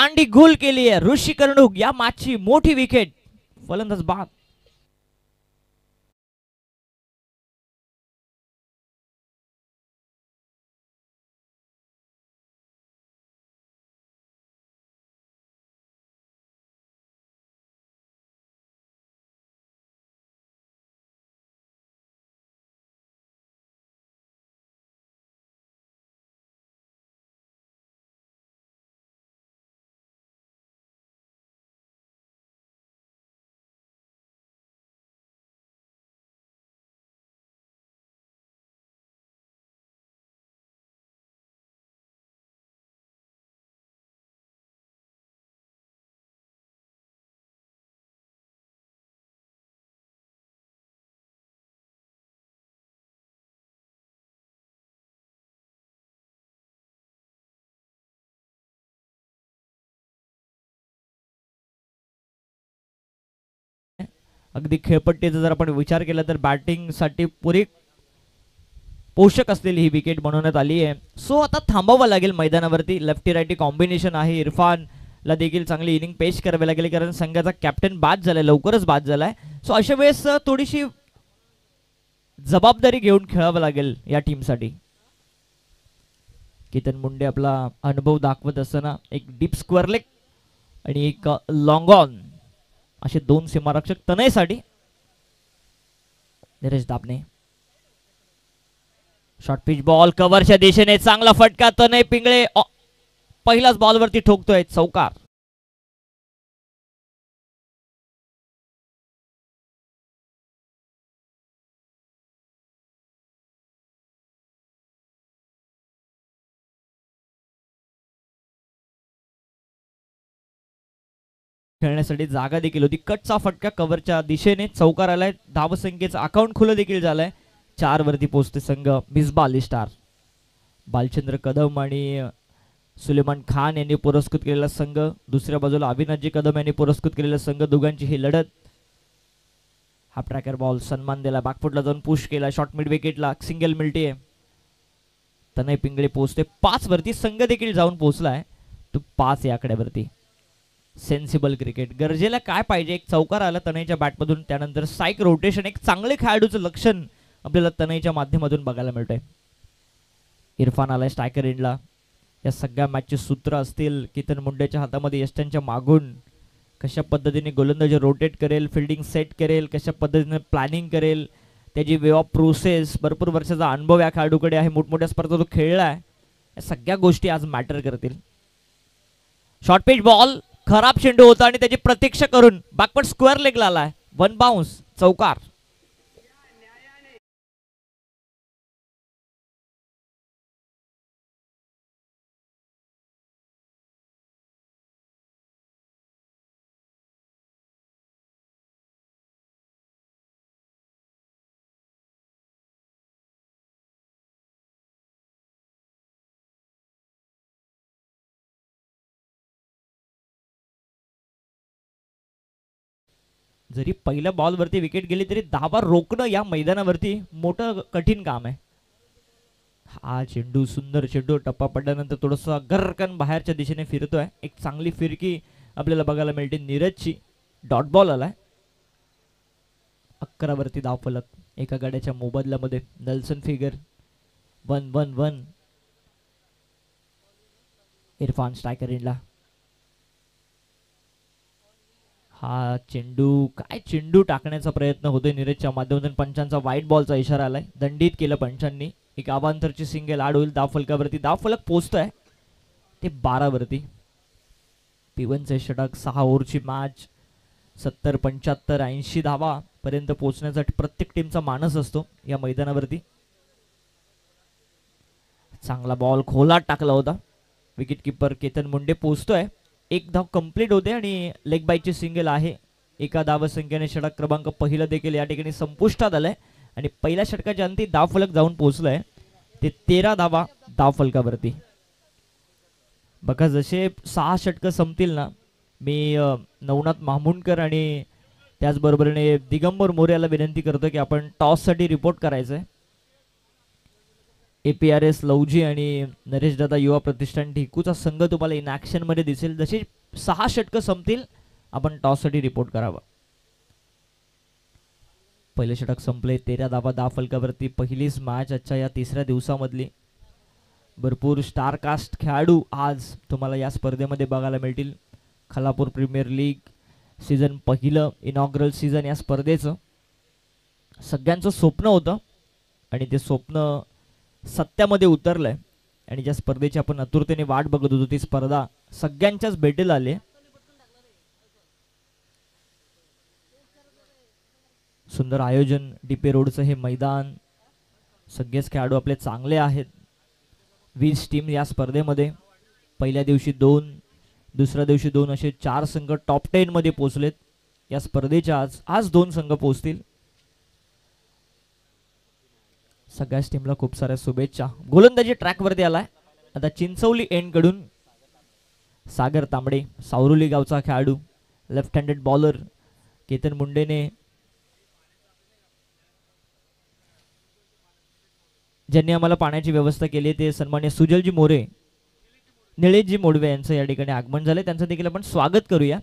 दांडी गुल केली आहे ऋषी कर्णुक, या मॅचची मोठी विकेट. फलंदाज बाद. अगदी खेळपट्टीचा जर आपण विचार केला तर बॅटिंगसाठी पुरी पोषक असलेली ही विकेट बनवण्यात आली आहे. सो आता थांबावं लागेल मैदानावरती. लेफ्टी राईटी कॉम्बिनेशन आहे. इरफानला देखील चांगली इनिंग पेश करावी लागेल कारण संघाचा कॅप्टन बाद झालाय, लवकरच बाद झालाय. सो अशा वेळेस थोडीशी जबाबदारी घेऊन खेळावं लागेल या टीमसाठी. केतन मुंडे आपला अनुभव दाखवत असताना एक डीप स्क्वेअर लेग आणि एक लॉंग ऑन असे दोन सीमारक्षक तनयसाठी. नीरज दाबणे शॉर्ट पिच बॉल कव्हरच्या दिशेने, चांगला फटका. तनय पिंगळे पहिल्याच बॉलवरती ठोकतोय चौकार. खेळण्यासाठी जागा देखील होती. कटचा फटका कव्हरच्या दिशेने, चौकार आलाय. धावसंख्येचं अकाउंट खुलं देखील झालंय. 4 वरती पोहोचते संघ मिसबा अली स्टार. बालचंद्र कदम आणि सुलेमान खान यांनी पुरस्कृत केलेला संघ, दुसऱ्या बाजूला अविनाशजी कदम यांनी पुरस्कृत केलेला संघ. दोघांची ही लढत. हा ट्रॅकर बॉल सन्मान दिला, बॅकफुटला जाऊन पुश केला. शॉर्ट मिड विकेटला सिंगल मिळते. तनय पिंगळे पोहोचते 5 वरती. संघ देखील जाऊन पोहोचलाय तो 5 या आकड्यावरती. Sensible cricket. गरजेला काय पाहिजे? एक चौकार आला तनयच्या बॅटमधून, त्यानंतर साईक रोटेशन. एक चांगले खेळाडूचं लक्षण आपल्याला तनयच्या माध्यमातून बघायला मिळतंय. इरफान आलाय स्ट्रायकर एंडला. या सगळ्या मॅचचे सूत्र असतील केतन मुंडेच्या हातामध्ये. यष्टांच्या मागून कशा पद्धतीने गोलंदाजी रोटेट करेल, फिल्डिंग सेट करेल, कशा पद्धतीने प्लॅनिंग करेल, त्याची वे ऑफ प्रोसेस. भरपूर वर्षाचा अनुभव या खेळाडूकडे आहे. मोठमोठ्या स्पर्धा तो खेळला आहे. या सगळ्या गोष्टी आज मॅटर करतील. शॉर्ट पिच बॉल, खराब चेंडू होता आणि त्याची प्रतीक्षा करून बॅकवर्ड स्क्वेअर लेगला आलाय. 1 बाउन्स, चौकार. जरी पहिल्या बॉलवरती विकेट गेली तरी 10 बार रोखणं या मैदानावरती मोठं कठीण काम आहे. हा चेंडू, सुंदर चेंडू. टप्पा पडल्यानंतर थोडंसं गरकन बाहेरच्या दिशेने फिरतोय. एक चांगली फिरकी आपल्याला बघायला मिळते नीरजची. डॉट बॉल आलाय. 11 वरती धावफलक. एका गाड्याच्या मोबदल्यामध्ये नेल्सन फिगर. 1-1-1. इरफान स्ट्रायकर एंडला. हा चेंडू, काय चेंडू टाकण्याचा प्रयत्न होतोय नीरजच्या माध्यमातून. पंचांचा व्हाईट बॉलचा इशारा आलाय. दंडित केलं पंचांनी. एक अवांतरची सिंगल आड होईल धावफलकावरती. धावफलक पोहोचतोय ते 12 वरती. पिवनचे षटक. 6 ओव्हरची मॅच. 70, 75, 80 धावा पर्यंत पोहोचण्यासाठी प्रत्येक टीमचा मानस असतो या मैदानावरती. चांगला बॉल खोलात टाकला होता. विकेट किपर केतन मुंडे पोहोचतोय. एक धाव कंप्लीट होते आणि लेग बायची सिंगल आहे. एका धावसंख्येने षटक क्रमांक पहिला देखील या ठिकाणी संपुष्टात आलाय आणि पहिल्या षटकाच्या अंती धावफलक जाऊन पोहोचलाय ते 13 धावा धावफलकावरती. बघा जसे 6 षटकं संपतील ना, मी नवनाथ मामुंडकर आणि त्याचबरोबरीने दिगंबर मोरे याला विनंती करतो की आपण टॉससाठी रिपोर्ट करायचं आहे. APRS लवजी आणि नरेश दादा युवा प्रतिष्ठान ढिकूचा संघ तुम्हाला इन ॲक्शन मध्ये दिसेल. जशी 6 षटकं संपतील आपण टॉससाठी रिपोर्ट करावा. पहिले षटक संपले. 13 धावा धाव फलकावरती. पहिलीच मॅच आजच्या या तिसऱ्या दिवसामधली. भरपूर स्टारकास्ट खेळाडू आज तुम्हाला या स्पर्धेमध्ये बघायला मिळतील. खालापूर प्रीमियर लीग सीझन पहिलं इनॉग्रल सीझन या स्पर्धेचं सगळ्यांचं स्वप्न होतं आणि ते स्वप्न सत्यामध्ये उतरलंय. आणि ज्या स्पर्धेची आपण आतुरतेने वाट बघत होतो ती स्पर्धा सगळ्यांच्याच भेटेला आली. सुंदर आयोजन. DP रोडचं हे मैदान. सगळेच खेळाडू आपले चांगले आहेत. 20 टीम या स्पर्धेमध्ये. पहिल्या दिवशी 2, दुसऱ्या दिवशी 2 असे 4 संघ टॉप 10 मध्ये पोहोचलेत या स्पर्धेच्या. आज 2 संघ पोहोचतील. सगळ्याच टीमला खूप साऱ्या शुभेच्छा. गोलंदाजी ट्रॅकवरती आलाय आता चिंचवली एंड कडून सागर तांबडे, सावरुली गावचा खेळाडू, लेफ्ट हँडेड बॉलर. केतन मुंडेने ज्यांनी आम्हाला पाण्याची व्यवस्था केली ते सन्मान्य सुजलजी मोरे, निळेशजी मोडवे यांचं या ठिकाणी आगमन झाले. त्यांचं देखील आपण स्वागत करूया.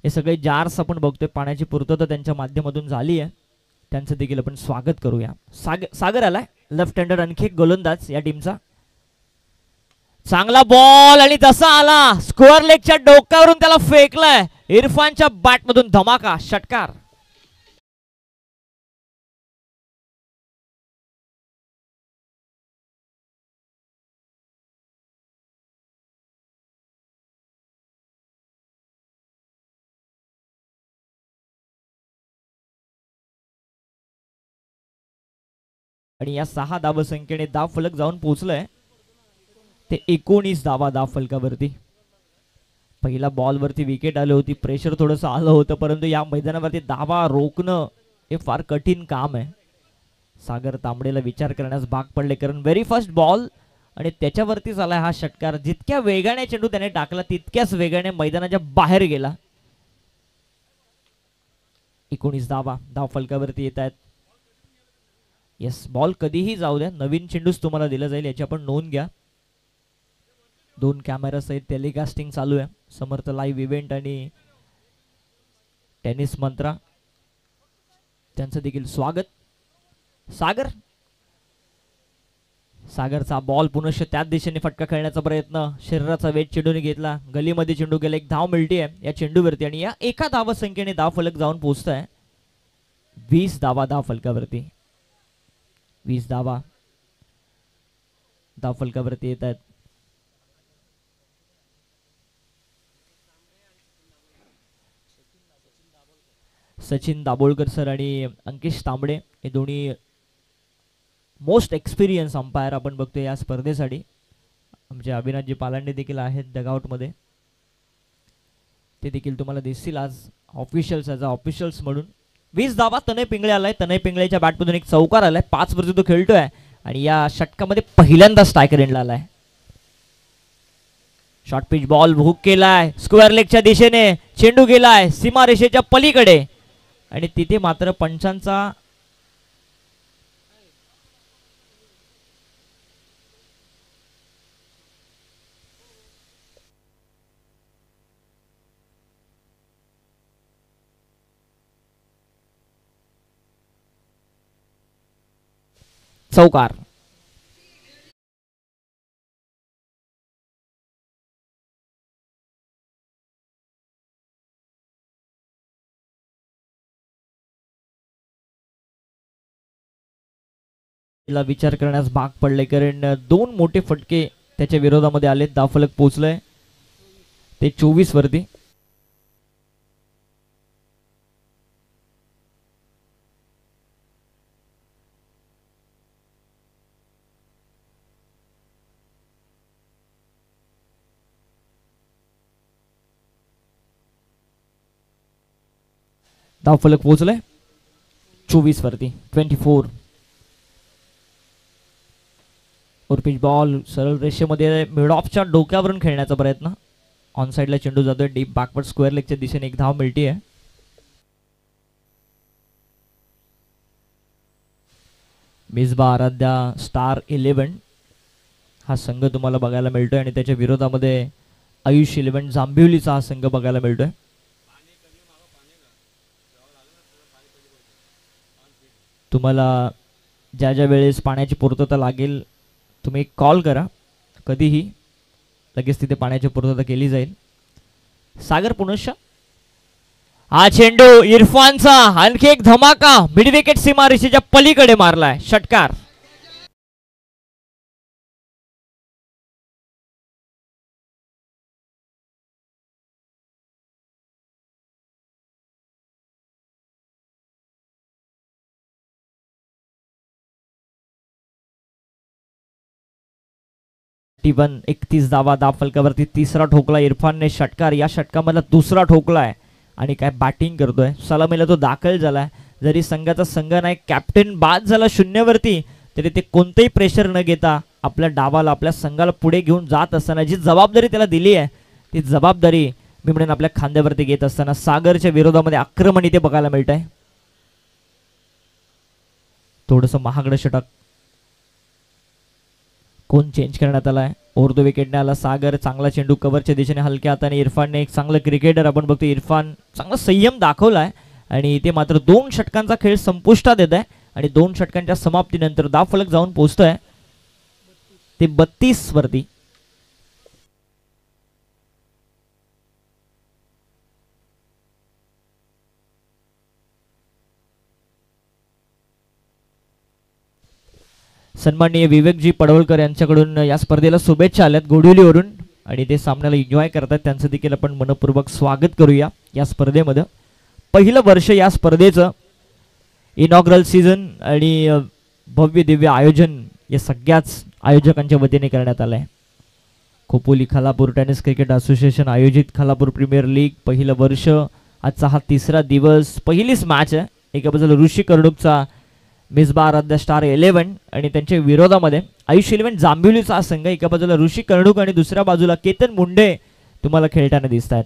हे सगळे जार्स आपण बघतोय पाण्याची पूर्तता त्यांच्या माध्यमातून झाली आहे. त्यांचं देखील आपण स्वागत करूया. सागर आलाय लेफ्ट हँडर. आणखी एक गोलंदाज या टीमचा. चांगला बॉल आणि तसा आला स्क्वेअर लेगच्या डोक्यावरून त्याला फेकलाय. इरफानच्या बॅटमधून धमाका षटकार. आणि या 6 धावसंख्येने धाव फलक जाऊन पोहोचलंय ते 19 धावा धाव फलकावरती. पहिला बॉलवरती विकेट आली होती. प्रेशर थोडंसं आलं होतं परंतु या मैदानावरती धावा रोखणं हे फार कठीण काम आहे. सागर तांबडेला विचार करण्यास भाग पडले कारण व्हेरी फर्स्ट बॉल आणि त्याच्यावरतीच आलाय हा षटकार. जितक्या वेगाने चेंडू त्याने टाकला तितक्याच वेगाने मैदानाच्या बाहेर गेला. 19 धावा धाव फलकावरती येत आहेत. येस, बॉल कधीही जाऊ द्या, नवीन चेंडूच तुम्हाला दिला जाईल याची आपण नोंद घ्या. 2 कॅमेरा सहित टेलिकास्टिंग चालू आहे. समर्थ लाईव्ह इव्हेंट आणि टेनिस मंत्रा त्यांचं देखील स्वागत. सागरचा बॉल पुनश्च त्याच दिशेने फटका खेळण्याचा प्रयत्न. शरीराचा वेट चेंडूने घेतला. गलीमध्ये चेंडू गेला. 1 धाव मिळते या चेंडूवरती आणि या एका धावसंख्येने धाव फलक जाऊन पोहोचत आहे 20 धावा धाव फलकावरती. 20 धावा धाव फलकावरती येत आहेत. सचिन दाभोळकर सर आणि अंकिश तांबडे हे दोन्ही मोस्ट एक्सपिरियन्स अंपायर आपण बघतोय या स्पर्धेसाठी. आमचे अभिनाथजी पालांडे देखील आहेत डगआउटमध्ये. ते देखील तुम्हाला दिसतील आज ऑफिशियल्स म्हणून. 20 धावा तनय पिंगळे आलाय. तनय पिंगळेच्या बॅटमधून एक चौकार आलाय. 5 वरती तो खेळतोय आणि या षटकामध्ये पहिल्यांदा स्ट्रायकर एंडला आलाय. शॉर्ट पिच बॉल हुक केलाय. स्क्वेअर लेगच्या दिशेने चेंडू गेलाय सीमारेषेच्या पलीकडे आणि तिथे मात्र पंचांचा चौकार. विचार करण्यास भाग पडले कारण 2 मोठे फटके त्याच्या विरोधामध्ये आले. धावफलक पोहोचलंय ते 24 वरती. धावफलक पोहोचलंय 24 वरती. 24. पिच बॉल सरळ रेषेमध्ये मिड ऑफच्या डोक्यावरून खेळण्याचा प्रयत्न. ऑन साइडला चेंडू जातोय डीप बॅकवर्ड स्क्वेअर लेगच्या दिशेने. 1 धाव मिळते. मिसबा आराध्या स्टार 11 हा संघ तुम्हाला बघायला मिळतोय आणि त्याच्या विरोधामध्ये आयुष 11 जांभिवलीचा हा संघ बघायला मिळतोय. तुम्हाला ज्या ज्या वेळेस पाण्याची पूर्तता लागेल तुम्ही कॉल करा, कधीही लगेच तिथे पाण्याची पूर्तता केली जाईल. सागर पुनश्च हा चेंडू इरफानचा आणखी एक धमाका मिड विकेट सीमारेषेच्या पलीकडे मारलाय, षटकार. टी1 31 धावा धाव फलकावरती तिसरा ठोकला इरफानने, षटकार. या षटकामधला दुसरा ठोकला आहे आणि काय बॅटिंग करतोय. सलामीला तो दाखल झालाय. जरी संघाचा संघ नाही कॅप्टन बाद झाला शून्यवरती तरी ते कोणतेही प्रेशर न घेता आपल्या डावाला आपल्या संघाला पुढे घेऊन जात असताना जी जबाबदारी त्याला दिली आहे ती जबाबदारी मी म्हणेन आपल्या खांद्यावरती घेत असताना सागरच्या विरोधामध्ये आक्रमण इथे बघायला मिळत आहे. थोडंसं महागडं षटक कोण चेंज करण्यात आलाय. ओव्हर द विकेटने आला सागर. चांगला चेंडू कव्हरच्या दिशेने हलक्या हाताने इरफानने. एक चांगलं क्रिकेटर आपण बघतो इरफान, चांगला संयम दाखवलाय आणि इथे मात्र 2 षटकांचा खेळ संपुष्टात येत आहे आणि 2 षटकांच्या समाप्तीनंतर धाव फलक जाऊन पोहोचतोय ते 32 वरती. सन्माननीय विवेकजी पडवळकर यांच्याकडून या स्पर्धेला शुभेच्छा आल्यात गोडवलीवरून आणि ते सामन्याला एन्जॉय करतात. त्यांचं देखील आपण मनपूर्वक स्वागत करूया. या स्पर्धेमध्ये पहिलं वर्ष या स्पर्धेचं इनॉग्रल सीझन आणि भव्य दिव्य आयोजन या सगळ्याच आयोजकांच्या वतीने करण्यात आलं आहे. Khopoli Khalapur tennis cricket association आयोजित खालापूर प्रीमियर लीग पहिलं वर्ष. आजचा हा तिसरा दिवस, पहिलीच मॅच आहे. एका बाजूला ऋषी कर्णूकचा मिसबा आराध्या स्टार 11 आणि त्यांच्या विरोधामध्ये आयुष 11 जांभिवलीचा हा संघ. एका बाजूला ऋषी कर्णूक आणि दुसऱ्या बाजूला केतन मुंडे तुम्हाला खेळताना दिसत आहेत.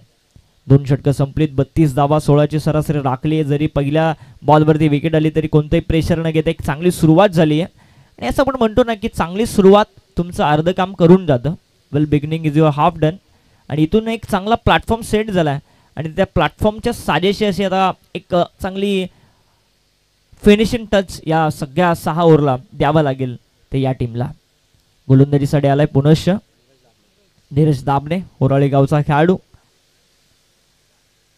2 षटकं संपलीत. 32 धावा 16ची सरासरी राखली आहे. जरी पहिल्या बॉलवरती विकेट आली तरी कोणतंही प्रेशर न घेता एक चांगली सुरुवात झाली आहे आणि असं आपण म्हणतो ना की चांगली सुरुवात तुमचं अर्ध काम करून जातं. Well beginning is your half done आणि इथून एक चांगला प्लॅटफॉर्म सेट झाला आहे आणि त्या प्लॅटफॉर्मच्या साजेशी अशी आता एक चांगली फिनिशिंग टच या सगळ्या 6 ओव्हरला द्यावा लागेल ते या टीमला. गोलंदाजीसाठी आलाय पुनश्च नीरज दाबणे, होराळी गावचा खेळाडू.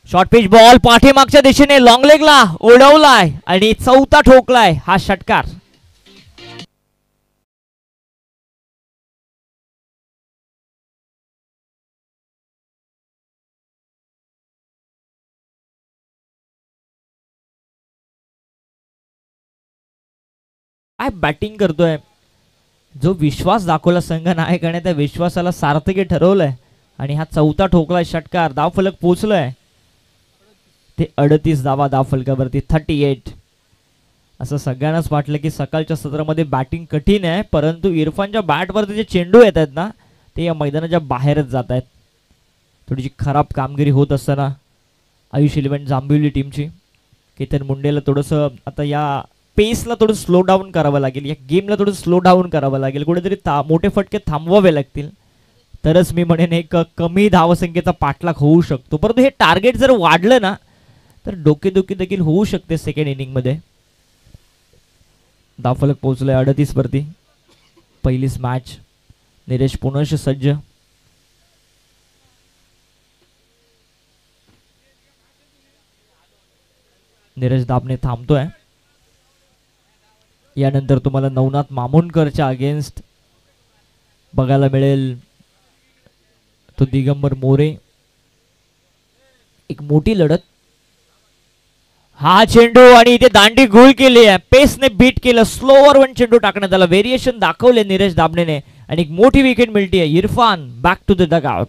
शॉर्ट पिच बॉल पाठीमागच्या दिशेने लॉंग लेगला उडवलाय आणि चौथा ठोकलाय हा षटकार. काय बॅटिंग करतोय. जो विश्वास दाखवला संघ नायकाने त्या विश्वासाला सार्थकी ठरवलंय आणि हा चौथा ठोकलाय षटकार. धावफलक पोहोचलोय ते 38 धावा धावफलकावरती 38. असं सगळ्यांनाच वाटलं की सकाळच्या सत्रामध्ये बॅटिंग कठीण आहे परंतु इरफानच्या बॅटवरती जे चेंडू येत आहेत ना ते या मैदानाच्या बाहेरच जात आहेत. थोडीशी खराब कामगिरी होत असताना आयुष 11 जांभिवली टीमची. केतन मुंडेला थोडंसं आता या पेसला थोडं स्लो डाऊन करावं लागेल. या गेमला थोडं स्लो डाऊन करावं लागेल. कुठेतरी मोठे फटके थांबवावे लागतील तरच मी म्हणेन एक कमी धावसंख्येचा पाठलाग होऊ शकतो. परंतु हे टार्गेट जर वाढलं ना तर डोकेदुखी देखील होऊ शकते सेकंड इनिंगमध्ये. धावफलक पोहोचलाय 38 वरती. पहिलीच मॅच. नीरज पुनश्च सज्ज. नीरज दाबणे थांबतोय. यानंतर तुम्हाला नवनाथ मामुनकरच्या अगेन्स्ट बघायला मिळेल तो दिगंबर मोरे. एक मोठी लढत. हा चेंडू आणि इथे दांडी गुळ केली आहे. पेसने बीट केलं. स्लोवर वन चेंडू टाकण्यात आला. व्हेरिएशन दाखवले नीरज दाबणेने आणि एक मोठी विकेट मिळते. Irfan back to the dugout.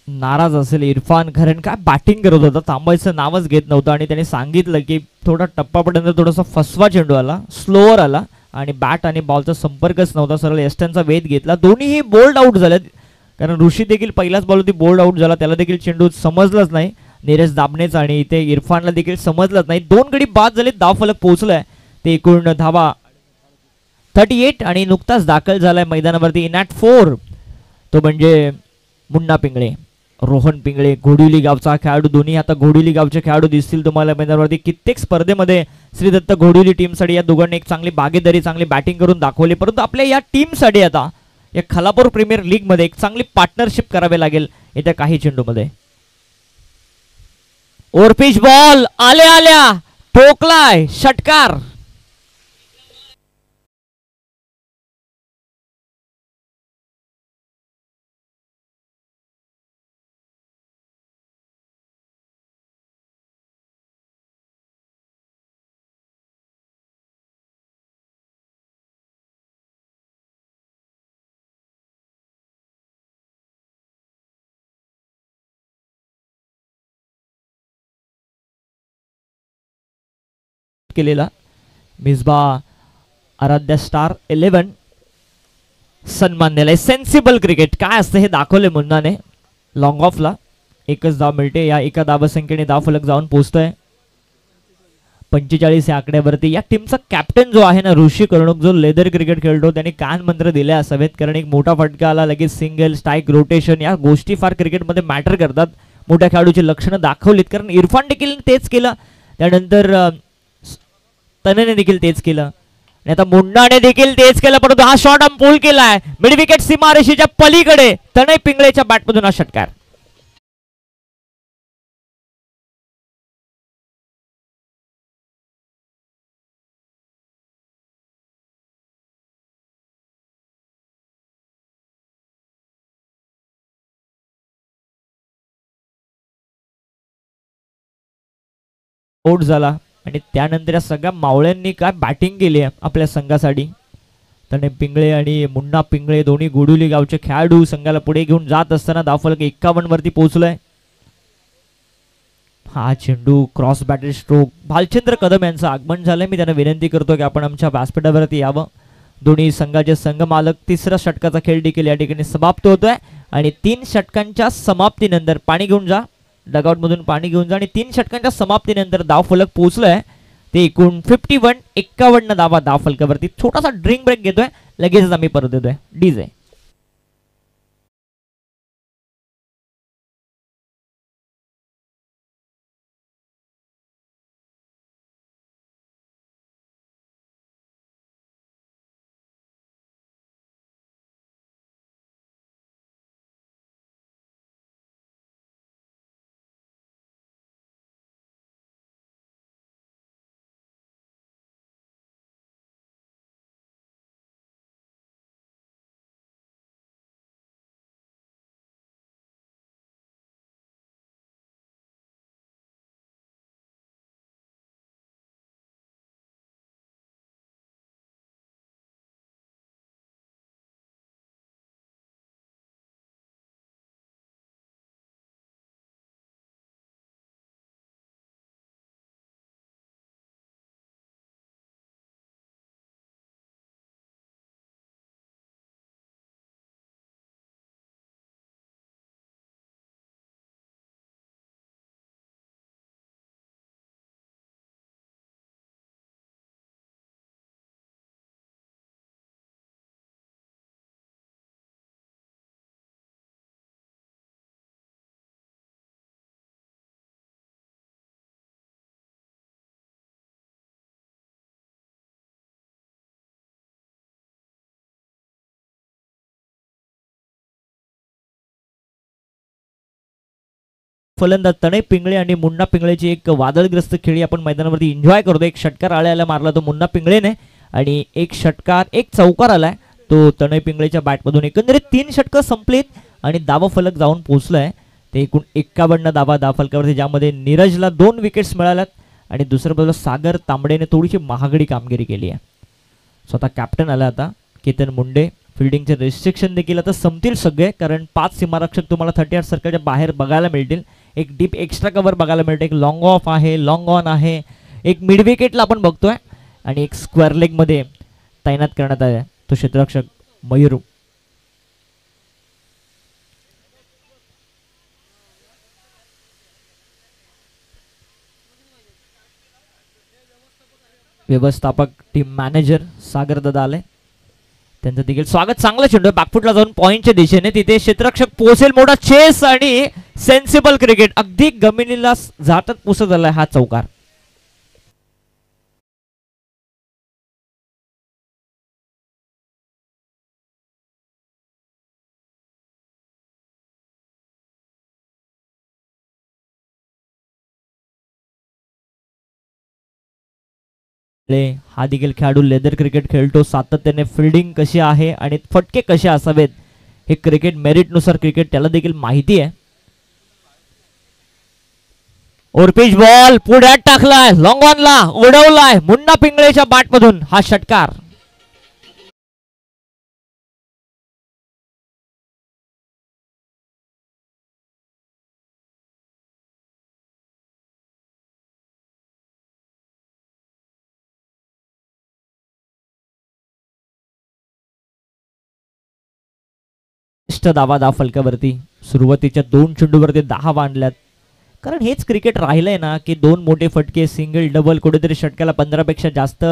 नाराज असेल इरफान, कारण काय बॅटिंग करत होता, थांबायचं नावच घेत नव्हतं आणि त्याने सांगितलं की थोडा टप्पापर्यंत थोडासा फसवा चेंडू आला, स्लोअर आला आणि बॅट आणि बॉलचा संपर्कच नव्हता, सरळ यष्ट्यांचा वेध घेतला. दोन्हीही बोल्ड आउट झालेत, कारण ऋषी देखील पहिलाच बॉलवरती बोल्ड आउट झाला, त्याला देखील चेंडू समजलाच नाही. नीरज दाबनेच आणि इथे इरफानला देखील समजलंच नाही. 2 गडी बाद झाले, धावफलक पोहोचलाय. ते एकूण धावा 38 आणि नुकताच दाखल झालाय मैदानावरती इन ॲट 4, तो म्हणजे मुन्ना पिंगळे, रोहन पिंगळे, घोडिवली गावचा खेळाडू. दोन्ही आता घोडिवली गावचे खेळाडू दिसतील तुम्हाला मैदानावरती. कित्येक स्पर्धेमध्ये श्री दत्त घोडिवली टीमसाठी या दोघांनी एक चांगली भागीदारी, चांगली बॅटिंग करून दाखवली, परंतु आपल्या या टीमसाठी आता या खालापूर प्रीमियर लीग मध्ये एक चांगली पार्टनरशिप करावी लागेल येत्या काही चेंडूमध्ये. ओव्हरपिच बॉल आल्या ठोकलाय, षटकार. केलेला मिसबा आराध्या स्टार 11 सन्मान दिलाय. सेन्सिबल क्रिकेट काय असतं हे दाखवले मुन्नाने. लॉंग ऑफला एकच धाव मिळते, या एका धावसंख्येने धावफलक जाऊन पोहोचतोय 45 या आकड्यावरती. या टीमचा कॅप्टन जो आहे ना ऋषी कर्णुक, जो लेदर क्रिकेट खेळतो, त्याने कान मंत्र दिले असावेत, कारण एक मोठा फटका आला लगेच सिंगल, स्ट्राईक, रोटेशन या गोष्टी फार क्रिकेटमध्ये मॅटर करतात. मोठ्या खेळाडूची लक्षणं दाखवलीत, कारण इरफान देखील तेच केलं, त्यानंतर तनेने देखील तेच केलं आणि आता मुन्नाने देखील तेच केलं, परंतु हा शॉट पूल केलाय मिड विकेट सीमारेषेच्या पलीकडे. तनय पिंगळेच्या बॅटमधून हा षटकार. आउट झाला आणि त्यानंतर या सगळ्या मावळ्यांनी काय बॅटिंग केली आहे आपल्या संघासाठी. तने पिंगळे आणि मुन्ना पिंगळे दोन्ही गोडुली गावचे खेळाडू संघाला पुढे घेऊन जात असताना धावफलक 51 वरती पोहोचलाय. हा चेंडू cross batted stroke. Bhalchandra Kadam यांचं आगमन झालंय. मी त्यांना विनंती करतो की आपण आमच्या व्यासपीठावरती यावं. दोन्ही संघाचे संघ मालक. तिसरा षटकाचा खेळ देखील या ठिकाणी समाप्त होतोय आणि 3 षटकांच्या समाप्तीनंतर पाणी घेऊन जा, डगआउट मधून पाणी घेऊन जा, आणि 3 षटकांच्या समाप्तीनंतर धावफलक पोहोचलाय ते एकूण 51 धावा धावफलकावरती. छोटासा ड्रिंक ब्रेक घेतोय, लगेचच आम्ही परत येतोय. डीजे फलंदाज तनय पिंगळे आणि मुन्ना पिंगळेची एक वादळग्रस्त खेळी आपण मैदानावरती एन्जॉय करतो. एक षटकार आळ्याला मारला तो मुन्ना पिंगळेने आणि एक षटकार, एक चौकार आलाय तो तनय पिंगळेच्या बॅटमधून. एकंदरीत 3 षटकं संपलीत आणि धावफलक जाऊन पोहोचलाय ते एकूण 51 धावा धावफलकावरती, ज्यामध्ये नीरजला 2 विकेट्स मिळाल्यात आणि दुसऱ्या बाजूला सागर तांबडेने थोडीशी महागडी कामगिरी केली आहे. स्वतः कॅप्टन आला आता केतन मुंडे, फिल्डिंगचे रिस्ट्रिक्शन देखील आता संपतील सगळे, कारण 5 सीमारक्षक तुम्हाला 38 सर्कलच्या बाहेर बघायला मिळतील. एक डीप एक्स्ट्रा कव्हर बघायला मिळते, एक लॉंग ऑफ आहे, लॉंग ऑन आहे, एक मिड विकेटला आपण बघतोय आणि एक स्क्वेअर लेगमध्ये तैनात करण्यात आहे तो क्षेत्ररक्षक मयूर. व्यवस्थापक टीम मॅनेजर सागर दादा आले, त्यांचं देखील स्वागत. चांगलं चेंडू बॅकफुटला जाऊन पॉइंटच्या दिशेने, तिथे क्षेत्ररक्षक पोहोचेल, मोठा चेस आणि सेन्सिबल क्रिकेट, अगदी जमिनीला झाटत पुसत आलाय हा चौकार. हा देखील खेळाडू लेदर क्रिकेट खेळतो, सातत्याने फिल्डिंग कशी आहे आणि फटके कसे असावेत हे क्रिकेट मेरिट नुसार क्रिकेट त्याला देखील माहिती आहे. ओरपिच बॉल पुढ्यात टाकलाय, लॉंग ऑनला उडवलाय, मुन्ना पिंगळेच्या बॅट मधून हा षटकार. धावा फलकावरती सुरुवातीच्या 2 चेंडूवरती 10 बांधल्यात, कारण हेच क्रिकेट राहिलंय ना की 2 मोठे फटके, सिंगल डबल, कुठेतरी षटकाला 15 पेक्षा जास्त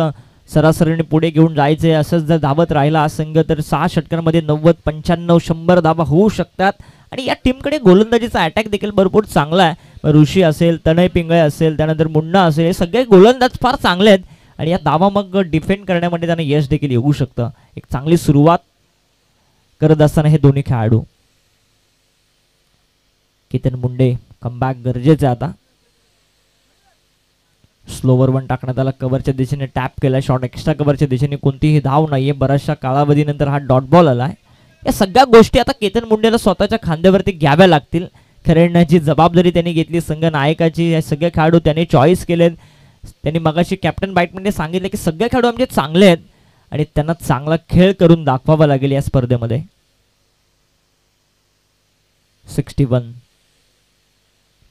सरासरीने पुढे घेऊन जायचे. असंच जर धावत राहिला हा संघ तर 6 षटकांमध्ये 90, 95, 100 धावा होऊ शकतात. आणि या टीमकडे गोलंदाजीचा अटॅक देखील भरपूर चांगला आहे. ऋषी असेल, तनय पिंगळे असेल, त्यानंतर मुन्ना असेल, हे सगळे गोलंदाज फार चांगले आहेत आणि या धावा मग डिफेंड करण्यामध्ये त्यांना यश देखील येऊ शकतं. एक चांगली सुरुवात करत असताना हे दोन्ही खेळाडू. केतन मुंडे कमबॅक गरजेचे आता. स्लोवर वन टाकण्यात आला, कव्हरच्या दिशेने टॅप केला, शॉट एक्स्ट्रा कव्हरच्या दिशेने कोणतीही धाव नाहीये. बऱ्याचशा कालावधीनंतर हा डॉट बॉल आलाय. या सगळ्या गोष्टी आता केतन मुंडेला स्वतःच्या खांद्यावरती घ्याव्या लागतील. खेळण्याची जबाबदारी त्यांनी घेतली संघ नायकाची. हे सगळे खेळाडू त्यांनी चॉईस केलेत. त्यांनी मगाशी कॅप्टन बाईटमध्ये सांगितलं की सगळे खेळाडू आमचे चांगले आहेत आणि त्यांना चांगला खेळ करून दाखवावा लागेल या स्पर्धेमध्ये. 61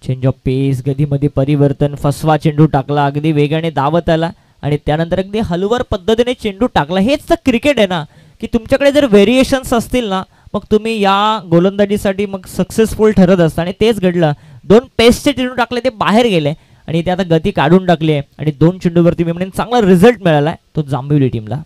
चेंज ऑफ पेस, गतीमध्ये परिवर्तन, फसवा चेंडू टाकला, अगदी वेगाने धावत आला आणि त्यानंतर अगदी हलवर पद्धतीने चेंडू टाकला. हेच तर क्रिकेट आहे ना, की तुमच्याकडे जर व्हेरिएशन्स असतील ना मग तुम्ही या गोलंदाजीसाठी मग सक्सेसफुल ठरत असता आणि तेच घडलं. 2 पेसचे चेंडू टाकले, ते बाहेर गेले आणि ते आता गती काढून टाकली आहे आणि 2 चेंडूवरती मी म्हणेन चांगला रिझल्ट मिळाला तो जांभिवली टीमला.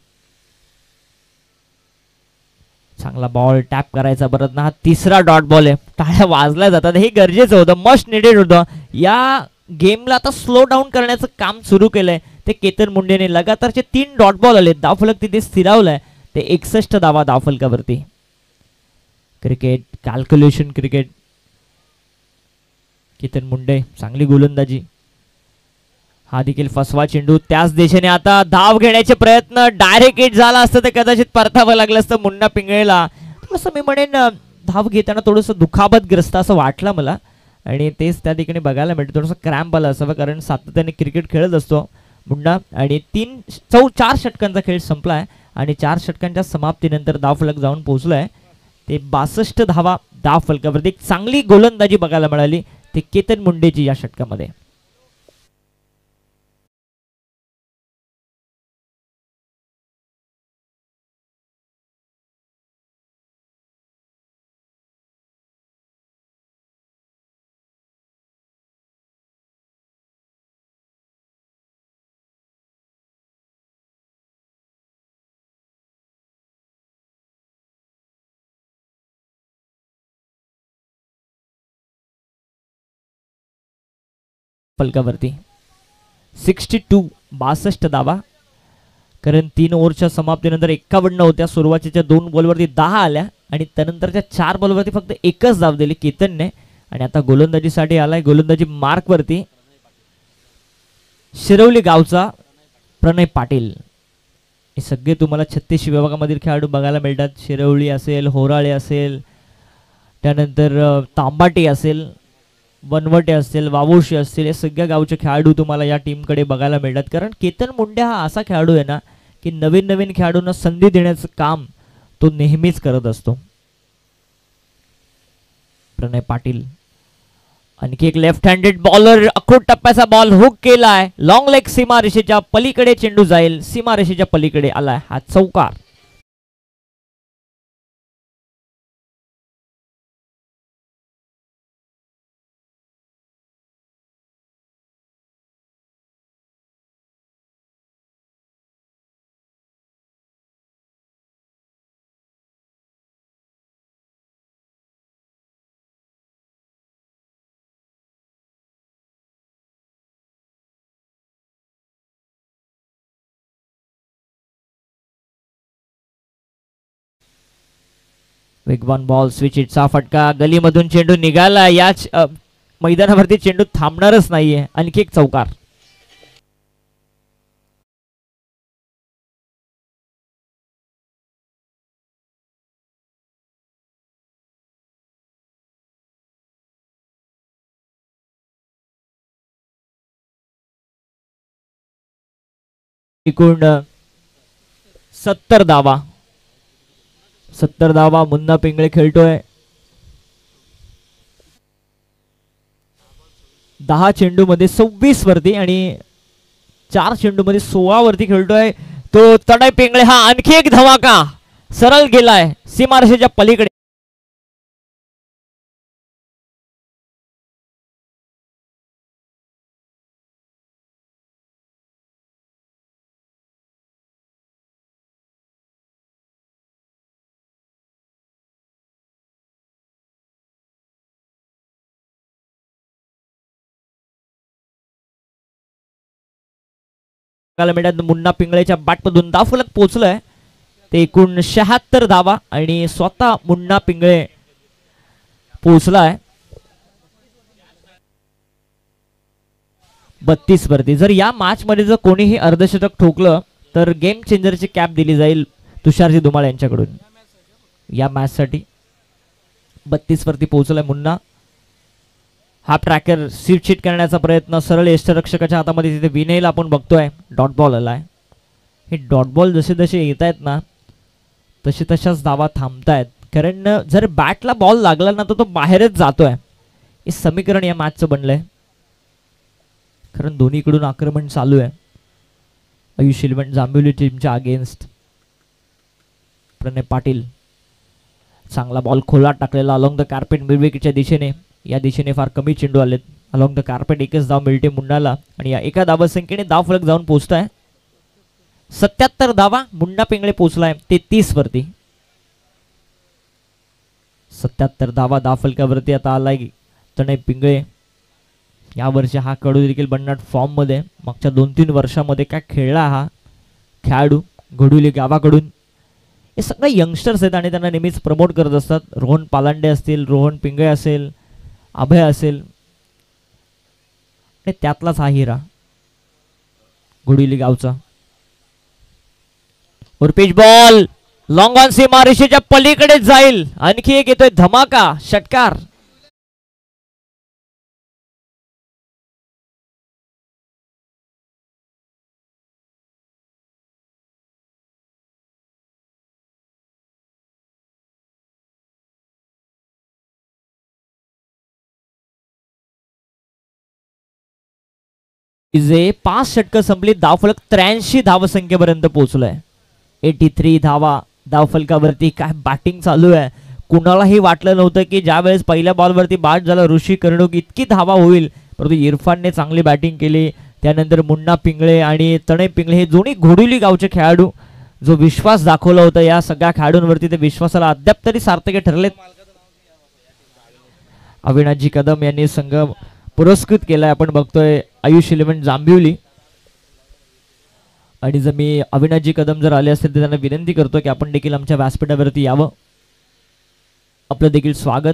चांगला बॉल टॅप करायचा परत ना, हा तिसरा डॉट बॉल आहे. टाळ्या वाजल्या जातात, हे गरजेचं होतं, मस्ट निडेड होतं. या गेमला आता स्लो डाऊन करण्याचं काम सुरू केलंय ते केतन मुंडेने. लगातारचे 3 डॉट बॉल आले, धावफलक तिथे स्थिरावलाय. ते 61 धावा धावफलकावरती. Cricket calculation cricket. Ketan Munde चांगली गोलंदाजी. हा देखील फसवा चेंडू, त्याच दिशेने आता धाव घेण्याचे प्रयत्न, डायरेक्ट हिट झाला असतं तर कदाचित परतावं लागलं असतं मुन्ना पिंगळेला. थोडंसं मी म्हणेन धाव घेताना थोडंसं दुखापतग्रस्त असं वाटलं मला आणि तेच त्या ठिकाणी बघायला मिळतं. थोडंसं क्रॅम्प आलं असावं, कारण सातत्याने क्रिकेट खेळत असतो मुन्ना. आणि 4 षटकांचा खेळ संपला आहे आणि 4 षटकांच्या समाप्तीनंतर धावफलक जाऊन पोहोचलाय ते 62 धावा धावफलकावरती. एक चांगली गोलंदाजी बघायला मिळाली ते केतन मुंडेची या षटकामध्ये. फलकावरती 62 धावा, कारण 3 ओव्हरच्या समाप्तीनंतर 51 होत्या. सुरुवातीच्या 2 बॉलवरती 10 आल्या आणि त्यानंतरच्या 4 बॉलवरती फक्त 1च धाव दिली केतनने. आणि आता गोलंदाजीसाठी आलाय, गोलंदाजी मार्कवरती शिरवली गावचा प्रणय पाटील. हे सगळे तुम्हाला 36 विभागामधील खेळाडू बघायला मिळतात. शिरवली असेल, होराळे असेल, त्यानंतर तांबाटी असेल, वनवटे असतील, वावोशी असतील, हे सगळ्या गावचे खेळाडू तुम्हाला या टीमकडे बघायला मिळतात. कारण केतन मुंडे हा असा खेळाडू आहे ना की नवीन नवीन खेळाडूंना संधी देण्याचं काम तो नेहमीच करत असतो. प्रणय पाटील आणखी एक लेफ्ट हँडेड बॉलर, अखूट टप्प्याचा बॉल हुक केलाय, लॉंग लेग सीमारेषेच्या पलीकडे चेंडू जाईल, सीमारेषेच्या पलीकडे आलाय हा चौकार. वेगवान बॉल, स्विच हिटचा फटका, गलीमधून चेंडू निघाला, याच मैदानावरती चेंडू थांबणारच नाहीये, आणखी एक चौकार. एकूण 70 धावा, 70 धावा मुन्ना पिंगळे खेळतोय. 10 चेंडू मध्ये 26 वरती आणि 4 चेंडू मध्ये 16 वरती खेळतोय तो तडय पिंगळे. हा आणखी एक धमाका सरळ गेलाय सीमारेषेच्या पलीकडे. मुन्ना पिंगळेच्या बॅटमधून धावफलक पोहोचलाय ते एकूण 76 धावा आणि स्वतः मुन्ना पिंगळे पोहोचलाय 32 वरती. जर या मॅच मध्ये जर कोणीही अर्धशतक ठोकलं तर गेम चेंजरची कॅप दिली जाईल तुषारजी धुमाळ यांच्याकडून. या मॅच साठी 32 वरती पोहोचलाय मुन्ना. हा ट्रॅकर सीट करण्याचा प्रयत्न सरळ यष्टरक्षकाच्या हातामध्ये, तिथे विनयला आपण बघतोय डॉट बॉल आलाय. हे डॉट बॉल जसे जसे येत आहेत ना तसे तशाच धावा थांबतायत, कारण जर बॅटला बॉल लागला ना तर तो बाहेरच जातोय. हे समीकरण या मॅचचं बनलंय, कारण दोन्हीकडून आक्रमण चालू आहे आयुष इलेव्हन जांभिवली टीमच्या अगेन्स्ट. प्रणय पाटील चांगला बॉल खोलात टाकलेला अलॉंग द कार्पेट मिरविकीच्या दिशेने. या दिशेने फार कमी चेंडू आलेत. अलॉंग द कार्पेट एकच धाव मिळते मुन्नाला आणि या एका धावा संख्येने धाव फलक जाऊन पोहोचताय. 77 धावा मुन्ना पिंगळे पोहोचलाय 33 वरती. 77 धावा धाव फलकावरती आता आलाय तनय पिंगळे. या वर्षी हा खेळाडू देखील भन्नाट फॉर्म मध्ये, मागच्या 2-3 वर्षामध्ये काय खेळला हा खेळाडू घडुली गावाकडून. हे सगळे यंगस्टर्स आहेत आणि त्यांना नेहमीच प्रमोट करत असतात. रोहन पालांडे असतील, रोहन पिंगळे असेल, अभय असेल, आणि त्यातलाच हा हिरा घोडिली गावचा. और पिच बॉल लॉंग ऑन सीमारेषेच्या पलीकडे जाईल. आणखी एक येतोय धमाका षटकार. जे 5 षटकं संपली, धावफलक 83 धावसंख्येपर्यंत पोहोचलाय. 83 धावा धावफलकावरती. काय बॅटिंग चालू आहे. कुणालाही वाटलं नव्हतं की ज्या वेळेस पहिल्या बॉलवरती बाद झाला ऋषी कर्णिक इतकी धावा होईल, परंतु इरफानने चांगली बॅटिंग केली. त्यानंतर मुन्ना पिंगळे आणि तनय पिंगळे हे दोन्ही घोडिवली गावचे खेळाडू जो विश्वास दाखवला होता या सगळ्या खेळाडूंवरती, ते विश्वासाला अद्याप तरी सार्थक ठरलेत. अविनाशजी कदम यांनी संघ पुरस्कृत केलाय आपण बघतोय आयुष इलेव्हन जांभिवली. आणि जर मी अविनाशजी कदम जर आले असतील तर त्यांना विनंती करतो की आपण देखील आमच्या व्यासपीठावरती यावं. आपलं देखील स्वागत.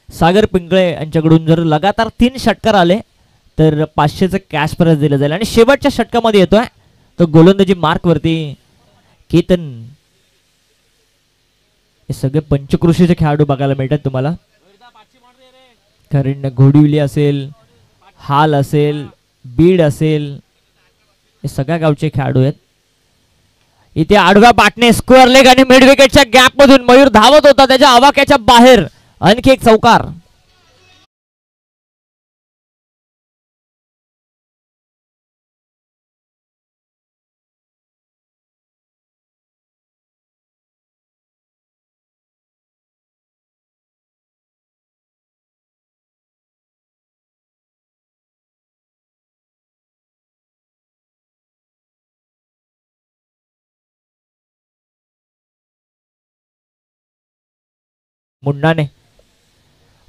सागर पिंगळे यांच्याकडून जर लगातार 3 षटकार आले तर 500चं कॅश प्राइज दिलं जाईल. आणि शेवटच्या षटकामध्ये येतोय तो गोलंदाजी मार्क वरती केतन. हे सगळे पंचकृषीचे खेळाडू बघायला मिळतात तुम्हाला, कारण घोडिवली असेल, हाल असेल, बीड असेल, हे सगळ्या गावचे खेळाडू आहेत. इथे आडव्या बाटने स्क्वेअर लेग आणि मिड विकेटच्या गॅप मधून मयूर धावत होता त्याच्या आवाक्याच्या बाहेर. आणखी एक चौकार. मुंडाने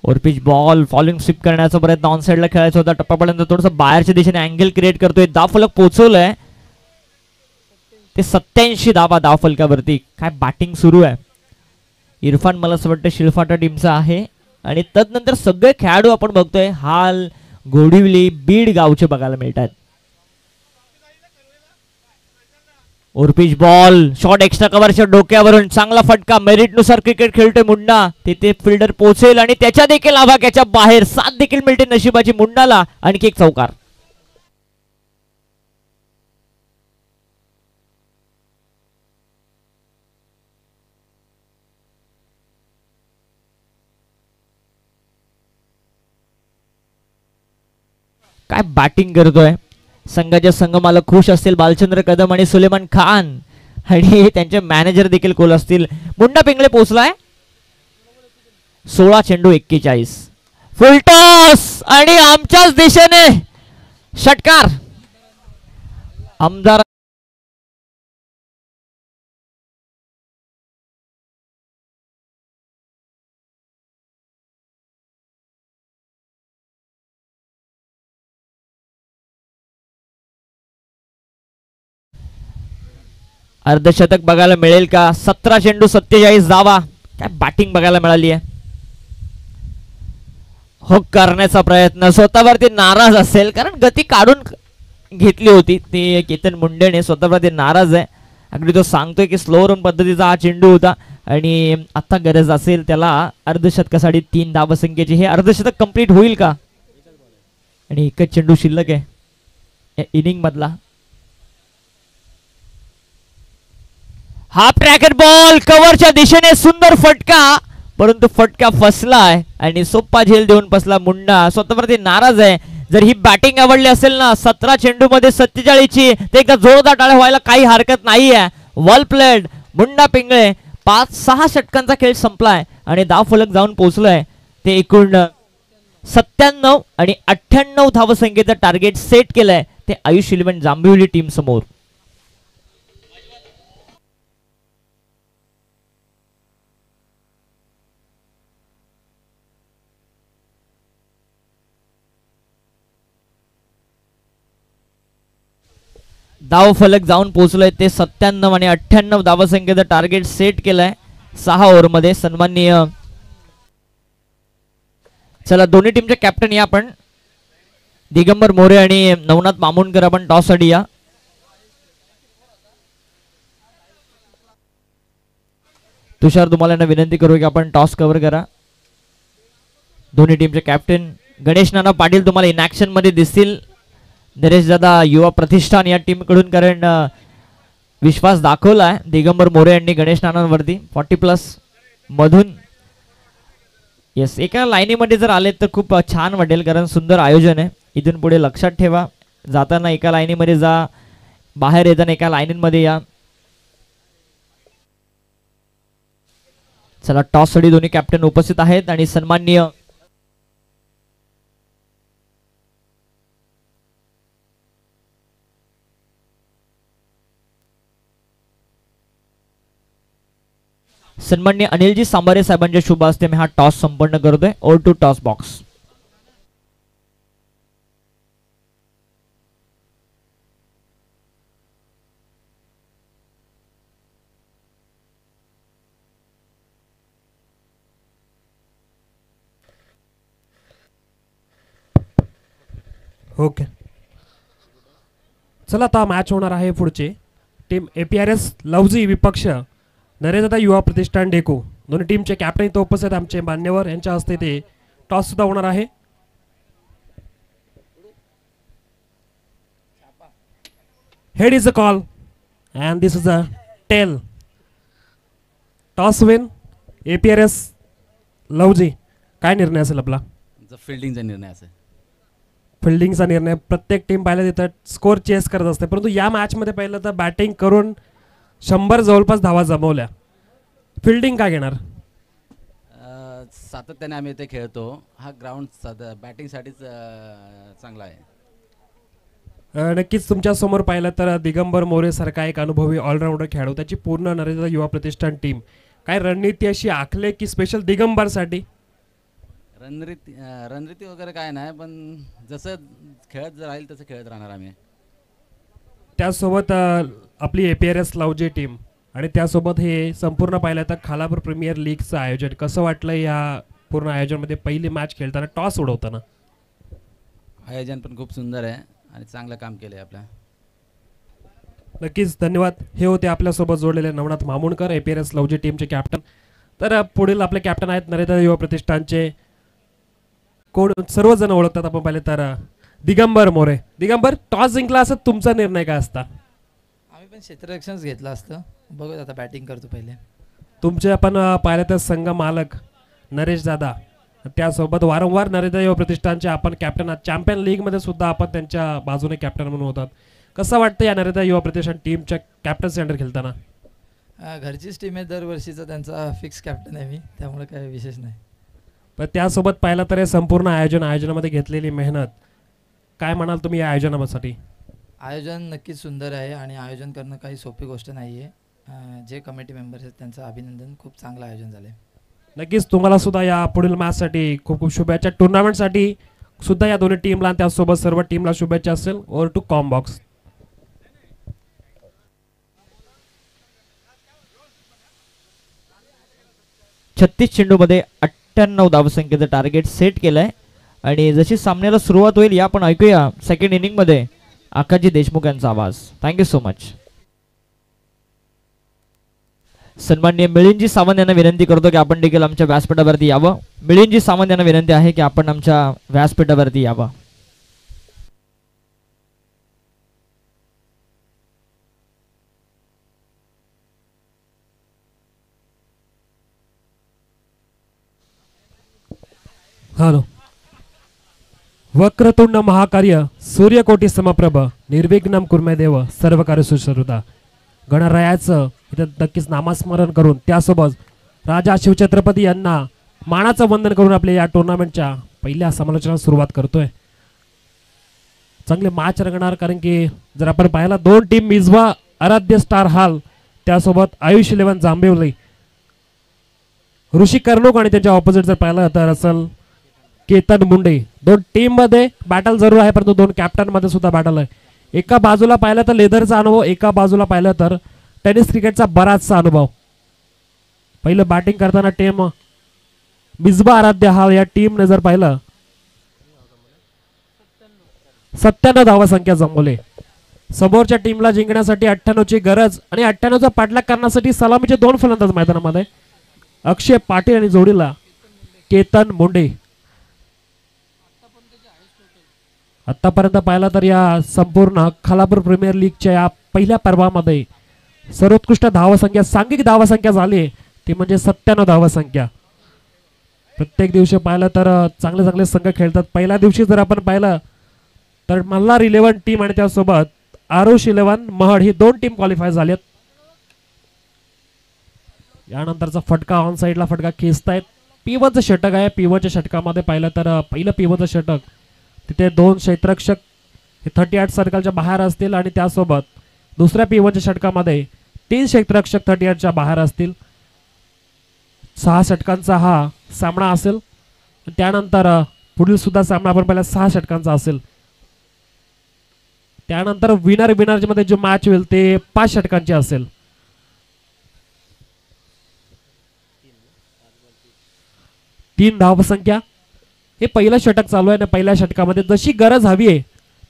ओरपिच बॉल फॉलिंग स्वीप करण्याचा प्रयत्न ऑन साइडला खेळायचा होता. टप्प्यापर्यंत थोडंसं बाहेरच्या दिशेने अँगल क्रिएट करतोय. धावफलक पोहोचवलंय ते 87 धावा धावफलकावरती. काय बॅटिंग सुरू आहे. इरफान मला असं वाटतं शिळफाटा टीमचा आहे. आणि तदनंतर सगळे खेळाडू आपण बघतोय हाल, घोडिवली, बीड गावचे बघायला मिळतात. ओरपिच बॉल शॉट एक्स्ट्रा कव्हरच्या डोक्यावरून चांगला फटका. मेरिट नुसार क्रिकेट खेळतोय मुंडा. तिथे फिल्डर पोहोचेल आणि त्याच्या देखील आवाक्याच्या बाहेर. साथ देखील मिळते नशिबाची मुंडाला. आणखी एक चौकार. काय बॅटिंग करतोय. संघाचे संघमालक खुश असतील. बालचंद्र कदम आणि सुलेमान खान आणि त्यांचे मॅनेजर देखील कोल असतील. मुंडा पिंगळे पोहोचलाय. 16 चेंडू 41. फुल टॉस आणि आमच्याच दिशेने षटकार. आमदार अर्धशतक बघायला मिळेल का. 17 चेंडू 47 धावा. काय बॅटिंग बघायला मिळाली आहे. हुक करण्याचा प्रयत्न. स्वतःवरती नाराज असेल कारण गती काढून घेतली होती ती केतन मुंडेने. स्वतःवरती नाराज आहे. अगदी तो सांगतोय की स्लो रन पद्धतीचा हा चेंडू होता आणि आता गरज असेल त्याला अर्धशतकासाठी 3 धावसंख्येची. हे अर्धशतक कंप्लीट होईल का. आणि एकच चेंडू शिल्लक आहे इनिंग मधला. हाफ ट्रॅकेट बॉल कव्हरच्या दिशेने सुंदर फटका. परंतु फटका फसलाय आणि सोप्पा झेल देऊन फसला मुंडा. स्वतःवरती नाराज आहे. जर ही बॅटिंग आवडली असेल ना 17 चेंडू मध्ये 47 ची ते एकदा जोरदार टाळ्या व्हायला काही हरकत नाहीये. वेल प्लेड मुंडा पिंगळे. 5-6 षटकांचा खेळ संपलाय आणि धावफलक जाऊन पोहोचलाय. ते एकूण 97 आणि 98 धावसंख्येचं टार्गेट सेट केलंय ते आयुष 11 जांभिवली टीम समोर. धाव फलक जाऊन पोहोचलोय ते 97 आणि 98 धावसंख्येचं टार्गेट सेट केलंय 6 ओव्हरमध्ये. सन्माननीय चला दोन्ही टीमचे कॅप्टन या आपण. दिगंबर मोरे आणि नवनाथ मामुणकर आपण टॉस साठी या. तुषार तुम्हाला विनंती करू की आपण टॉस कव्हर करा. दोन्ही टीमचे कॅप्टन गणेश नाना पाटील तुम्हाला इन ऍक्शन मध्ये दिसतील. नरेश दादा युवा प्रतिष्ठान या टीम कडून कारण विश्वास दाखवलाय दिगंबर मोरे यांनी गणेश नानांवरती 40+ मधून. येस एका लाईनीमध्ये जर आले तर खूप छान वाटेल कारण सुंदर आयोजन आहे. इथून पुढे लक्षात ठेवा जाताना एका लाईनीमध्ये जा, बाहेर येताना एका लाईनीमध्ये या. चला टॉस साठी दोन्ही कॅप्टन उपस्थित आहेत आणि सन्माननीय अनिलजी सांबारे साहेबांच्या शुभ हस्ते मी हा टॉस संपन्न करतोय. Or to toss box. Okay चला आता मॅच होणार आहे. पुढची टीम APRS लवजी विपक्ष नरेंद्रदा युवा प्रतिष्ठान डेको. दोन्ही टीमचे कॅप्टन इथं उपस्थित आमचे मान्यवर यांच्या हस्ते ते टॉस सुद्धा होणार आहे. Head is a call and this is a tail. Toss win APRS लवजी. काय निर्णय असेल आपला? फिल्डिंगचा निर्णय असेल. फिल्डिंगचा निर्णय. प्रत्येक टीम पाहिलं तिथं स्कोर चेस करत असते, परंतु या मॅचमध्ये पाहिलं तर बॅटिंग करून 100 जवळपास धावा जमवल्या. फिल्डिंग काय घेणार? सातत्याने आम्ही इथे खेळतो. हा ग्राउंड बॅटिंगसाठीच चांगला आहे. नक्कीच तुमच्या समोर पाहिलं तर दिगंबर मोरे सारखा एक अनुभवी ऑलराऊंडर खेळाडू, त्याची पूर्ण नरेंद्र युवा प्रतिष्ठान टीम काय रणनीती अशी आखले की स्पेशल दिगंबरसाठी? रणनीती वगैरे काय नाही, पण जसं खेळत राहील तसं खेळत राहणार आम्ही. त्यासोबत आपली APRS लवजी टीम आणि त्यासोबत हे संपूर्ण पाहिलं तर खालापूर प्रीमियर लीगचं आयोजन कसं वाटलं? या पूर्ण आयोजनामध्ये पहिली मॅच खेळताना टॉस उडवताना आयोजन पण खूप सुंदर आहे आणि चांगलं काम केलं आहे आपल्या. नक्कीच धन्यवाद. हे होते आपल्यासोबत जोडलेले नवनाथ मामुणकर, APRS लवजी टीमचे कॅप्टन. तर पुढील आपले कॅप्टन आहेत नरेंद्र युवा प्रतिष्ठानचे कोण सर्वजण ओळखतात आपण पाहिले तर दिगंबर मोरे. दिगंबर, टॉस जिंकला असं तुमचा निर्णय काय असता? आम्ही पण क्षेत्ररक्षणच घेतलं असतं. बघूया आता बॅटिंग करतो पहिले. तुमचे आपण पाहिलं तर संघ मालक नरेश दादा, त्यासोबत वारंवार नरेंद्र युवा प्रतिष्ठानचे आपण कॅप्टन आहात. चॅम्पियन लीगमध्ये सुद्धा आपण त्यांच्या बाजूने कॅप्टन म्हणून होतात. कसं वाटतं या नरेंद्र युवा प्रतिष्ठान टीमच्या कॅप्टन्सी अंडर खेळताना? घरचीच टीम आहे, दरवर्षीचा त्यांचा फिक्स कॅप्टन आहे मी, त्यामुळे काही विशेष नाही. पण त्यासोबत पाहिलं तर हे संपूर्ण आयोजनामध्ये घेतलेली मेहनत, काय म्हणाल तुम्ही या आयोजनासाठी? आयोजन नक्कीच सुंदर आहे आणि आयोजन करणं काही सोपी गोष्ट नाही आहे. जे कमिटी मेंबर्स आहेत त्यांचं अभिनंदन. खूप चांगलं आयोजन झालं आहे. नक्कीच तुम्हाला सुद्धा या पुढील मॅचसाठी खूप खूप शुभेच्छा. टुर्नामेंटसाठी सुद्धा या दोन्ही टीमला आणि त्यासोबत सर्व टीमला शुभेच्छा असेल. Over to comm box. छत्तीस चेंडूमध्ये 98 धावसंख्येचं टार्गेट सेट केलंय आणि जशी सामन्याला सुरुवात होईल या आपण ऐकूया सेकंड इनिंग मध्ये आकाजी देशमुख यांचा आवाज. Thank you so much. सन्माननीय मिलिंदजी सावंत यांना विनंती करतो की आपण देखील आमच्या व्यासपीठावरती यावं. मिलिंदजी सावंत यांना विनंती आहे की आपण आमच्या व्यासपीठावरती यावं. हॅलो. वक्रतुंड महाकार्य सूर्यकोटी समप्रभ निर्विघ्नम कुर्मे देव सर्व कार्य सुश्रुता. गणरायाचं इथं नक्कीच नामस्मरण करून त्यासोबत राजा शिवछत्रपती यांना मानाचं वंदन करून आपल्या या टुर्नामेंटच्या पहिल्या समालोचनाला सुरुवात करतोय. चांगले मॅच रंगणार, कारण की जर आपण पाहिला दोन टीम मिजवा आराध्य स्टार हाल, त्यासोबत आयुष 11 जांभिवली, ऋषी कर्णोक आणि त्यांच्या ऑपोजिट जर पाहिलं तर असेल केतन मुंडे. दोन टीम मध्ये बॅटल जरूर आहे, परंतु दोन कॅप्टन मध्ये सुद्धा बॅटल आहे. एका बाजूला पाहिलं तर लेदरचा अनुभव, एका बाजूला पाहिलं तर टेनिस क्रिकेटचा बराचसा अनुभव. पहिलं बॅटिंग करताना टीम मिजबा आराध्य हा या टीमने जर पाहिलं 97 धावा संख्या जमवले. समोरच्या टीमला जिंकण्यासाठी 98 ची गरज आणि 98 चा पाठलाग करण्यासाठी सलामीचे दोन फलंदाज मैदानामध्ये, अक्षय पाटील आणि जोडीला केतन मुंडे. आतापर्यंत पाहिला तर या संपूर्ण खालापूर प्रीमियर लीगच्या या पहिल्या पर्वामध्ये सर्वोत्कृष्ट धावसंख्या, सांघिक धावसंख्या झाली ती म्हणजे 97 धावसंख्या. प्रत्येक दिवशी पाहिलं तर चांगले चांगले संघ खेळतात. पहिल्या दिवशी जर आपण पाहिलं तर मल्हार 11 टीम आणि त्यासोबत आरुष 11 महड ही दोन टीम क्वालिफाय झालेत. यानंतरचा फटका ऑन साइडला फटका खेचतायत. P1चं षटक आहे. P1च्या षटकामध्ये पाहिलं तर पहिलं P1चं षटक तिथे दोन क्षेत्ररक्षक 38 सर्कलच्या बाहेर असतील आणि त्यासोबत दुसऱ्या P1च्या षटकामध्ये 3 क्षेत्ररक्षक 38च्या बाहेर असतील. 6 षटकांचा हा सामना असेल. त्यानंतर पुढील सुद्धा सामना आपण पहिला 6 षटकांचा असेल. त्यानंतर विनर मध्ये जो मॅच होईल ते 5 षटकांची असेल. तीन धावसंख्या हे पहिलं षटक चालू आहे आणि पहिल्या षटकामध्ये जशी गरज हवी आहे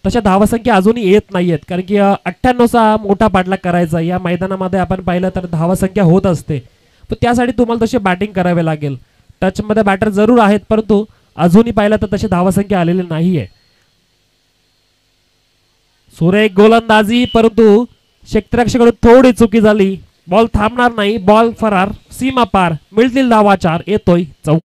तशा धावसंख्या अजूनही येत नाहीयेत, कारण की 98चा मोठा पाठलाग करायचा या मैदानामध्ये आपण पाहिलं तर धावसंख्या होत असते. पण त्यासाठी तुम्हाला तशी बॅटिंग करावी लागेल. टचमध्ये बॅटर जरूर आहेत, परंतु अजूनही पाहिलं तर तशी धावसंख्या आलेली नाहीये. सुरेख गोलंदाजी, परंतु क्षेत्ररक्षकाकडून थोडी चुकी झाली. बॉल थांबणार नाही, बॉल फरार, सीमा पार, मिळतील धावा 4. येतोय चौक.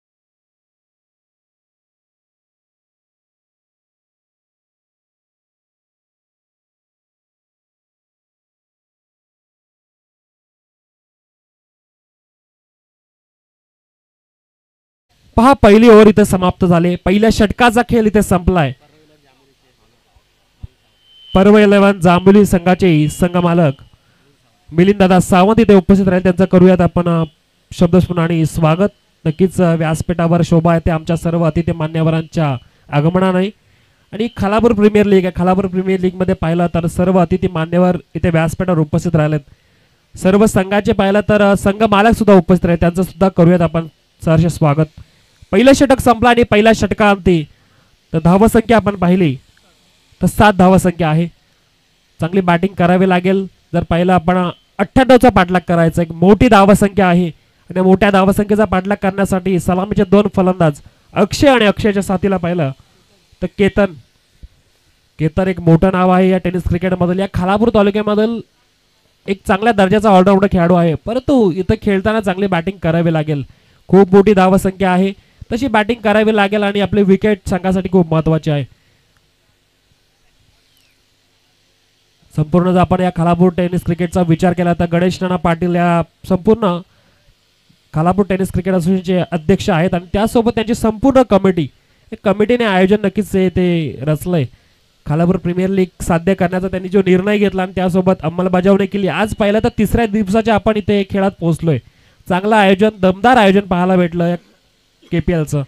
पहा पहिली ओव्हर इथे समाप्त झाले. पहिल्या षटकाचा खेळ इथे संपलाय. पर्व 11 जांभुली संघाचे संघ मालक मिलिंददादा सावंत इथे उपस्थित राहील. त्यांचं करूयात आपण शब्दस्फूर्त आणि स्वागत. नक्कीच व्यासपीठावर शोभा येते आमच्या सर्व अतिथी मान्यवरांच्या आगमनाने. आणि खालापूर प्रीमियर लीग आहे. खालापूर प्रीमियर लीग मध्ये पाहिलं तर सर्व अतिथी मान्यवर इथे व्यासपीठावर उपस्थित राहिलेत. सर्व संघाचे पाहिलं तर संघ मालक सुद्धा उपस्थित राहिले. त्यांचं सुद्धा करूयात आपण सहर्ष स्वागत. पहिलं षटक संपलं आणि पहिल्या षटकांती तर धावसंख्या आपण पाहिली तर 7 धावसंख्या आहे. चांगली बॅटिंग करावी लागेल. जर पाहिलं आपण 98चा पाठलाग करायचा, एक मोठी धावसंख्या आहे. आणि मोठ्या धावसंख्येचा पाठलाग करण्यासाठी सलामीचे 2 फलंदाज अक्षय आणि अक्षयच्या साथीला पाहिलं तर केतन एक मोठं नाव आहे या टेनिस क्रिकेटमधील. या खालापूर तालुक्यामधील एक चांगल्या दर्जाचा ऑलराऊंडर खेळाडू आहे. परंतु इथं खेळताना चांगली बॅटिंग करावी लागेल. खूप मोठी धावसंख्या आहे, तशी बॅटिंग करावी लागेल आणि आपले विकेट संघासाठी खूप महत्वाचे आहे. संपूर्ण जर आपण या खालापूर टेनिस क्रिकेटचा विचार केला तर गणेश नाना पाटील या संपूर्ण खालापूर टेनिस क्रिकेट असोसिएशनचे अध्यक्ष आहेत आणि त्यासोबत त्यांची संपूर्ण कमिटीने आयोजन नक्कीच ते रचलंय. खालापूर प्रीमियर लीग साध्य करण्याचा त्यांनी जो निर्णय घेतला आणि त्यासोबत अंमलबजावणी केली. आज पाहिलं तर 3ऱ्या दिवसाच्या आपण इथे खेळात पोहोचलोय. चांगलं आयोजन, दमदार आयोजन पाहायला भेटलं केपीएलचं.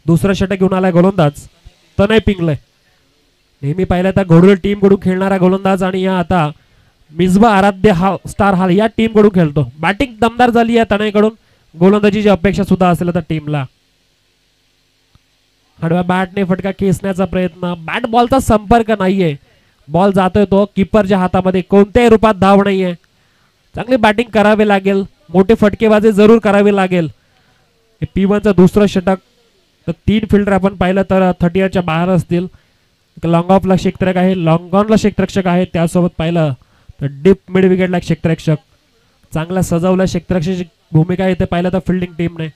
दुसरं षटक घेऊन आलाय गोलंदाज तनय पिंगले. नेहमी पाहिलं तर घोडोली टीम कडून खेळणारा गोलंदाज आणि या आता मिसबा आराध्य स्टार हाल या टीम कडून खेळतो. बॅटिंग दमदार झाली या तनयकडून. गोलंदाजीची अपेक्षा सुद्धा असेल तर टीमला. आडव्या बॅटने फटका खेचण्याचा प्रयत्न, बॅट बॉलचा संपर्क नाहीये. बॉल जातोय तो कीपरच्या हातामध्ये, कोणत्याही रूपात धाव नाहीये. चांगली बॅटिंग करावी लागेल, मोठे फटकेबाजी जरूर करावी लागेल. P1चं दुसरं षटक तर 3 फिल्डर आपण पाहिलं तर 30च्या बाहेर असतील. लॉंग ऑफला क्षेत्ररक्षक आहे, लॉंग ऑनला क्षेत्ररक्षक आहे. त्यासोबत पाहिलं तर डीप मिड विकेटला क्षेत्ररक्षक. चांगला सजवला क्षेत्ररक्षकाची भूमिका इथे पाहिलं तर फिल्डिंग टीमने.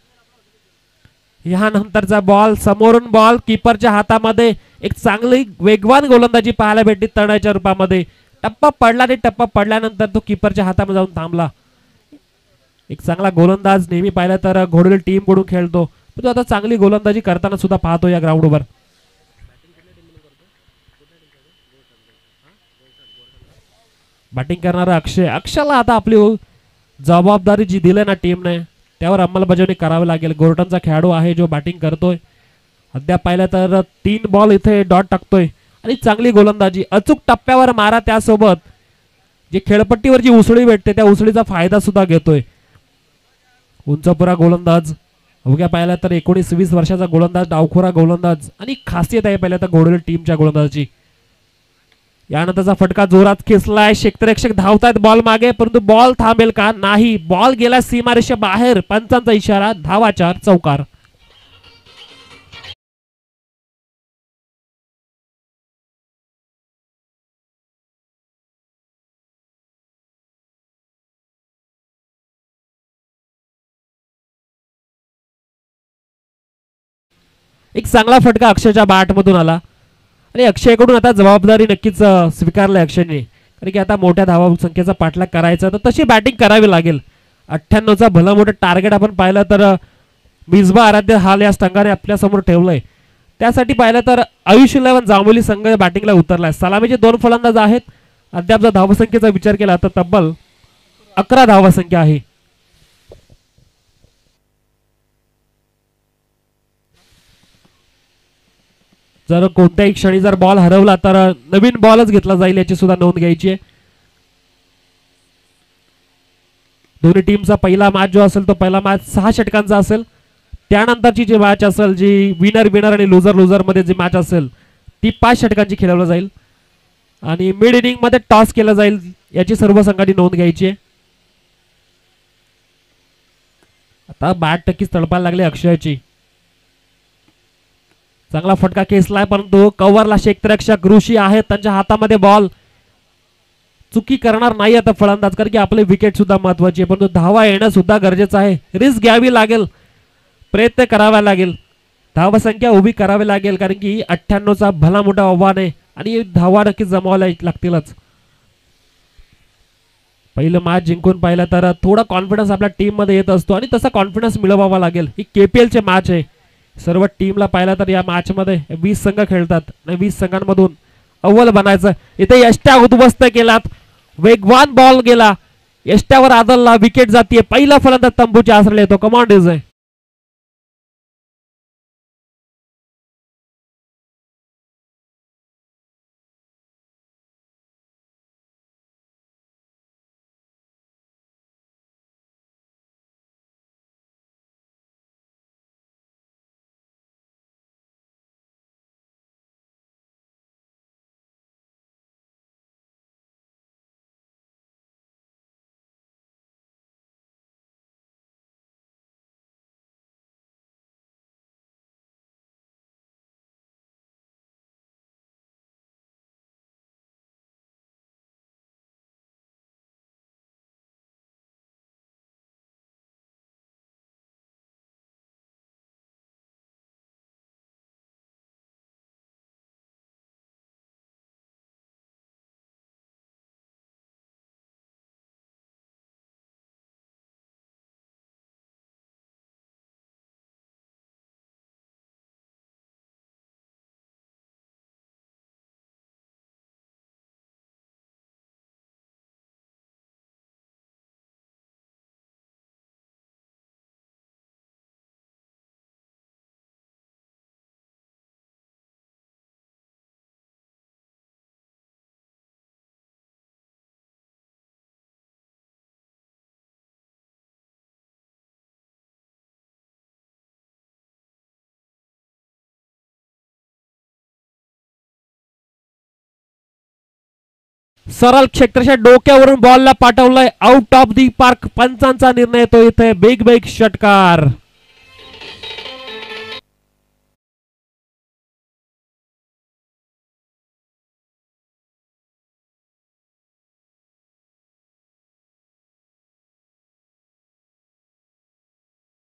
यानंतरचा बॉल, समोरून बॉल कीपरच्या हातामध्ये. एक चांगली वेगवान गोलंदाजी पाहायला भेटली तळण्याच्या रूपामध्ये. टप्पा पडला आणि टप्पा पडल्यानंतर तो कीपरच्या हातामध्ये जाऊन थांबला. एक चांगला गोलंदाज नेहमी पाहिलं तर घोडोली टीम कडून खेळतो, पण तो आता चांगली गोलंदाजी करताना सुद्धा पाहतो या ग्राउंडवर. बॅटिंग करणारा अक्षयला आता आपली जबाबदारी जी दिली ना टीमने त्यावर अंमलबजावणी करावी लागेल. गोर्टनचा खेळाडू आहे जो बॅटिंग करतोय. अद्याप पाहिलं तर 3 बॉल इथे डॉट टाकतोय आणि चांगली गोलंदाजी, अचूक टप्प्यावर मारा. त्यासोबत जे खेळपट्टीवर जी उसळी भेटते त्या उसळीचा फायदा सुद्धा घेतोय. उंचपुरा गोलंदाज, अवघ्या पाहिला तर 19-20 वर्षाचा गोलंदाज, डावखोरा गोलंदाज आणि खासियत आहे पहिल्या तर घोडोली टीमच्या गोलंदाजाची. यानंतरचा फटका जोरात खेचलाय. क्षेत्ररक्षक धावतायत बॉल मागे, परंतु बॉल थांबेल का? नाही, बॉल गेला सीमारेषे बाहेर. पंचांचा इशारा, धावा 4, चौकार. एक चांगला फटका अक्षयच्या बॅटमधून आला आणि अक्षयकडून आता जबाबदारी नक्कीच स्वीकारली अक्षयने, कारण की आता मोठ्या धावा संख्येचा पाठलाग करायचा तर तशी बॅटिंग करावी लागेल. 98चा भलं मोठं टार्गेट आपण पाहिलं तर मिसबा आराध्य हाल या संघाने आपल्या समोर ठेवलंय. त्यासाठी पाहिलं तर आयुष 11 जांभोली संघ बॅटिंगला उतरलाय. सलामीचे 2 फलंदाज आहेत. अद्याप जर धावसंख्येचा विचार केला तर तब्बल 11 धावसंख्या आहे. जर कोणत्याही क्षणी जर बॉल हरवला तर नवीन बॉलच घेतला जाईल याची सुद्धा नोंद घ्यायची आहे. दोन्ही टीमचा पहिला मॅच जो असेल तो पहिला मॅच 6 षटकांचा असेल. त्यानंतरची जी मॅच असेल, जी विनर आणि लुझर मध्ये जी मॅच असेल ती 5 षटकांची खेळवली जाईल आणि मिड इनिंग मध्ये टॉस केला जाईल याची सर्व संघांनी नोंद घ्यायची आहे. आता बॅट नक्कीच तडपायला लागली अक्षयची. चांगला फटका खेचलाय परंतु कव्हरला क्षेत्ररक्षक ऋषी आहेत त्यांच्या हातामध्ये बॉल. चुकी करणार नाही आता फलंदाज कारण की आपले विकेट सुद्धा महत्वाची आहे परंतु धावा येणं सुद्धा गरजेचं आहे. रिस्क घ्यावी लागेल, प्रयत्न करावा लागेल, धावा संख्या उभी करावी लागेल कारण की 98चा भला मोठा आव्हान आहे आणि धावा नक्कीच जमावायला लागतीलच. पहिलं मॅच जिंकून पाहिलं तर थोडा कॉन्फिडन्स आपल्या टीम मध्ये येत असतो आणि तसा कॉन्फिडन्स मिळवावा लागेल. ही KPL चे मॅच आहे. सर्व टीमला पाहिलं तर या मॅच मध्ये 20 संघ खेळतात आणि 20 संघांमधून अव्वल बनायचं. इथे यष्ट्या उद्ध्वस्त केलात, वेगवान बॉल गेला, यष्ट्यावर आदलला, विकेट जातीये. पहिला फलंदाज तंबूच्या आसऱ्याला येतो. कमांड इज आहे. सरळ क्षेत्राच्या डोक्यावरून बॉलला पाठवलाय आउट ऑफ दी पार्क. पंचांचा निर्णय येतो इथे. बिग बिग षटकार.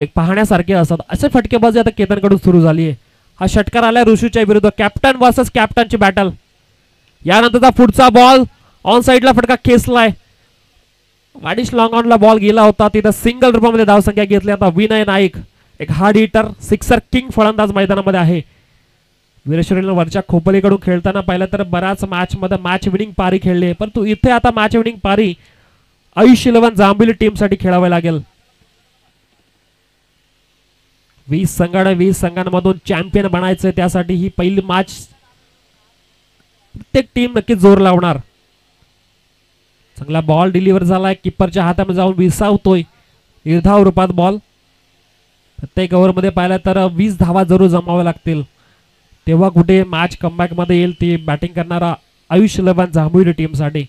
एक पाहण्यासारखे असतात असे फटकेबाजी आता केतनकडून सुरू झाली आहे. हा षटकार आलाय ऋषीच्या विरुद्ध. कॅप्टन वर्सेस कॅप्टनची बॅटल. यानंतरचा पुढचा बॉल ऑन साइडला फटका खेचलाय. वाडिश लॉंग ऑनला बॉल गेला होता तिथं सिंगल रूपामध्ये धावसंख्या घेतली. आता विनय नाईक एक हार्ड हिटर सिक्सर किंग फलंदाज मैदानामध्ये आहे. वीरेश्वरीला वरच्या खोपलीकडून खेळताना पाहिलं तर बऱ्याच मॅच मध्ये मॅच विनिंग पारी खेळली परंतु इथे आता मॅच विनिंग पारी आयुष 11 जांभोली टीम साठी खेळावी लागेल. 20 संघांमधून चॅम्पियन बनायचं त्यासाठी ही पहिली मॅच. प्रत्येक टीम नक्की जोर लावणार. चांगला बॉल डिलिव्हर झालाय किपरच्या हातामध्ये जाऊन विसावतोय निर्धाव रूपात बॉल. प्रत्येक ओव्हरमध्ये पाहिलं तर 20 धावा जरूर जमाव्या लागतील तेव्हा कुठे मॅच कमबॅक मध्ये येईल ती बॅटिंग करणारा आयुष 11 जांभोली टीम साठी.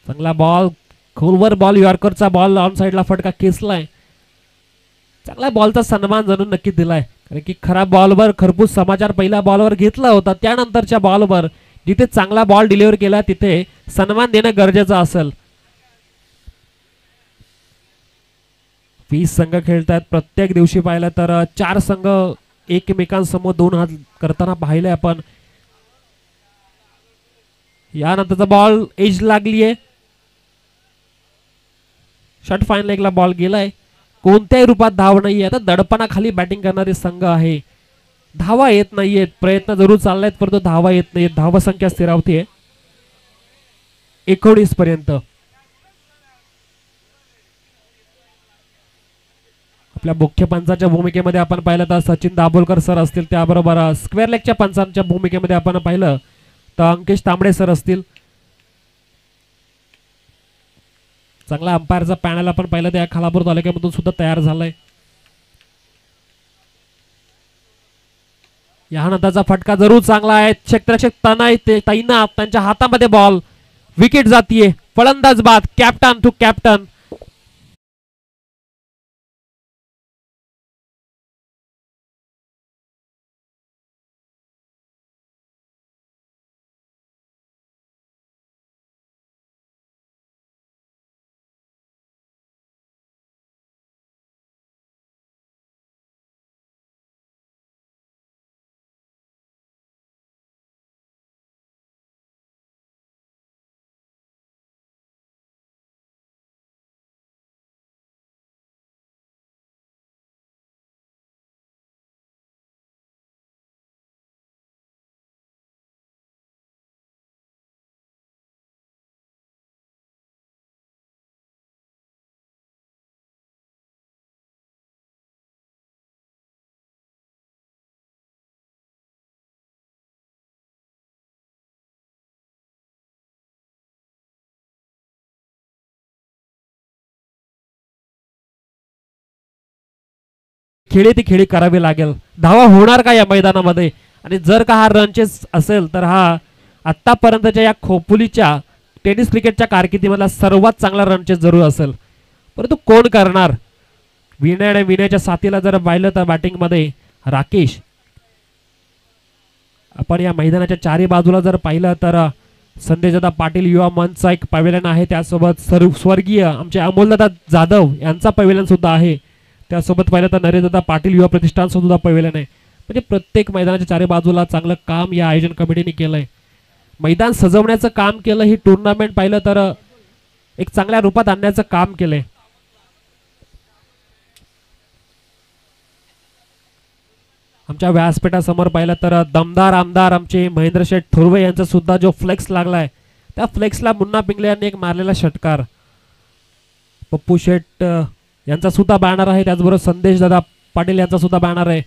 चांगला बॉल खोलवर बॉल यॉर्करचा बॉल ऑन साइडला फटका खेचलाय. चांगला बॉलचा सन्मान जणून नक्की दिलाय कारण की खराब बॉलवर खरपूस समाचार पहिल्या बॉलवर घेतला होता. त्यानंतरच्या बॉलवर जिथे चांगला बॉल डिलिव्हर केला तिथे सन्मान देणं गरजेचं असेल. 20 संघ खेळतात. प्रत्येक दिवशी पाहिलं तर 4 संघ एकमेकांसमोर 2 हात करताना पाहिले आपण. यानंतरचा बॉल एज लागलीये. शॉट फाईन लेगला बॉल गेलाय. कोणत्याही रूपात धाव नाहीये. आता दडपणाखाली बॅटिंग करणारे संघ आहे. धावा येत नाहीयेत. प्रयत्न जरूर चाललायत परंतु धावा येत नाहीयेत. धावा संख्या स्थिरावतीये 19 पर्यंत. आपल्या मुख्य पंचाच्या भूमिकेमध्ये आपण पाहिलं तर सचिन दाभोलकर सर असतील. त्याबरोबर स्क्वेअर लेगच्या पंचांच्या भूमिकेमध्ये आपण पाहिलं तर अंकेश तांबडे सर असतील. चांगला अंपायरचा पॅनल आपण पाहिलं त्या खालापूर तालुक्यामधून सुद्धा तयार झालाय. यानंतरचा फटका जरूर चांगला आहे. क्षेत्ररक्षक तनय तैनात त्यांच्या हातामध्ये बॉल. विकेट जातीये. फलंदाज बाद. Captain to captain. खेळी ती खेळी करावी लागेल. धावा होणार का या मैदानामध्ये, आणि जर का हा रनचेस असेल तर हा आत्तापर्यंतच्या या खोपोलीच्या टेनिस क्रिकेटच्या कारकिर्दीमधला सर्वात चांगला रनचेस जरूर असेल. परंतु कोण करणार. विनय आणि विनयच्या साथीला जर पाहिलं तर बॅटिंगमध्ये राकेश. आपण या मैदानाच्या चारी बाजूला जर पाहिलं तर संदेशदादा पाटील युवा मंचचा एक पॅव्हेलियन आहे, त्यासोबत स्वर्गीय आमचे अमोलदादा जाधव यांचा पॅव्हेलियन सुद्धा आहे, त्यासोबत पाहिलं तर नरेंद्रदादा पाटील युवा प्रतिष्ठान सुद्धा पॅव्हेलियन आहे. म्हणजे प्रत्येक मैदानाच्या चारी बाजूला चांगलं काम या आयोजन कमिटीने केलंय. मैदान सजवण्याचं काम केलं. ही टुर्नामेंट पाहिलं तर एक चांगल्या रूपात आणण्याचं काम केलंय. आमच्या व्यासपीठासमोर पाहिलं तर दमदार आमदार आमचे महेंद्र शेठ थोरवे यांचा सुद्धा जो फ्लेक्स लागलाय त्या फ्लेक्सला मुन्ना पिंगले यांनी एक मारलेला षटकार. पप्पू शेठ यांचा सुद्धा बॅनर आहे, त्याचबरोबर संदेश दादा पाटील यांचा सुद्धा बॅनर आहे,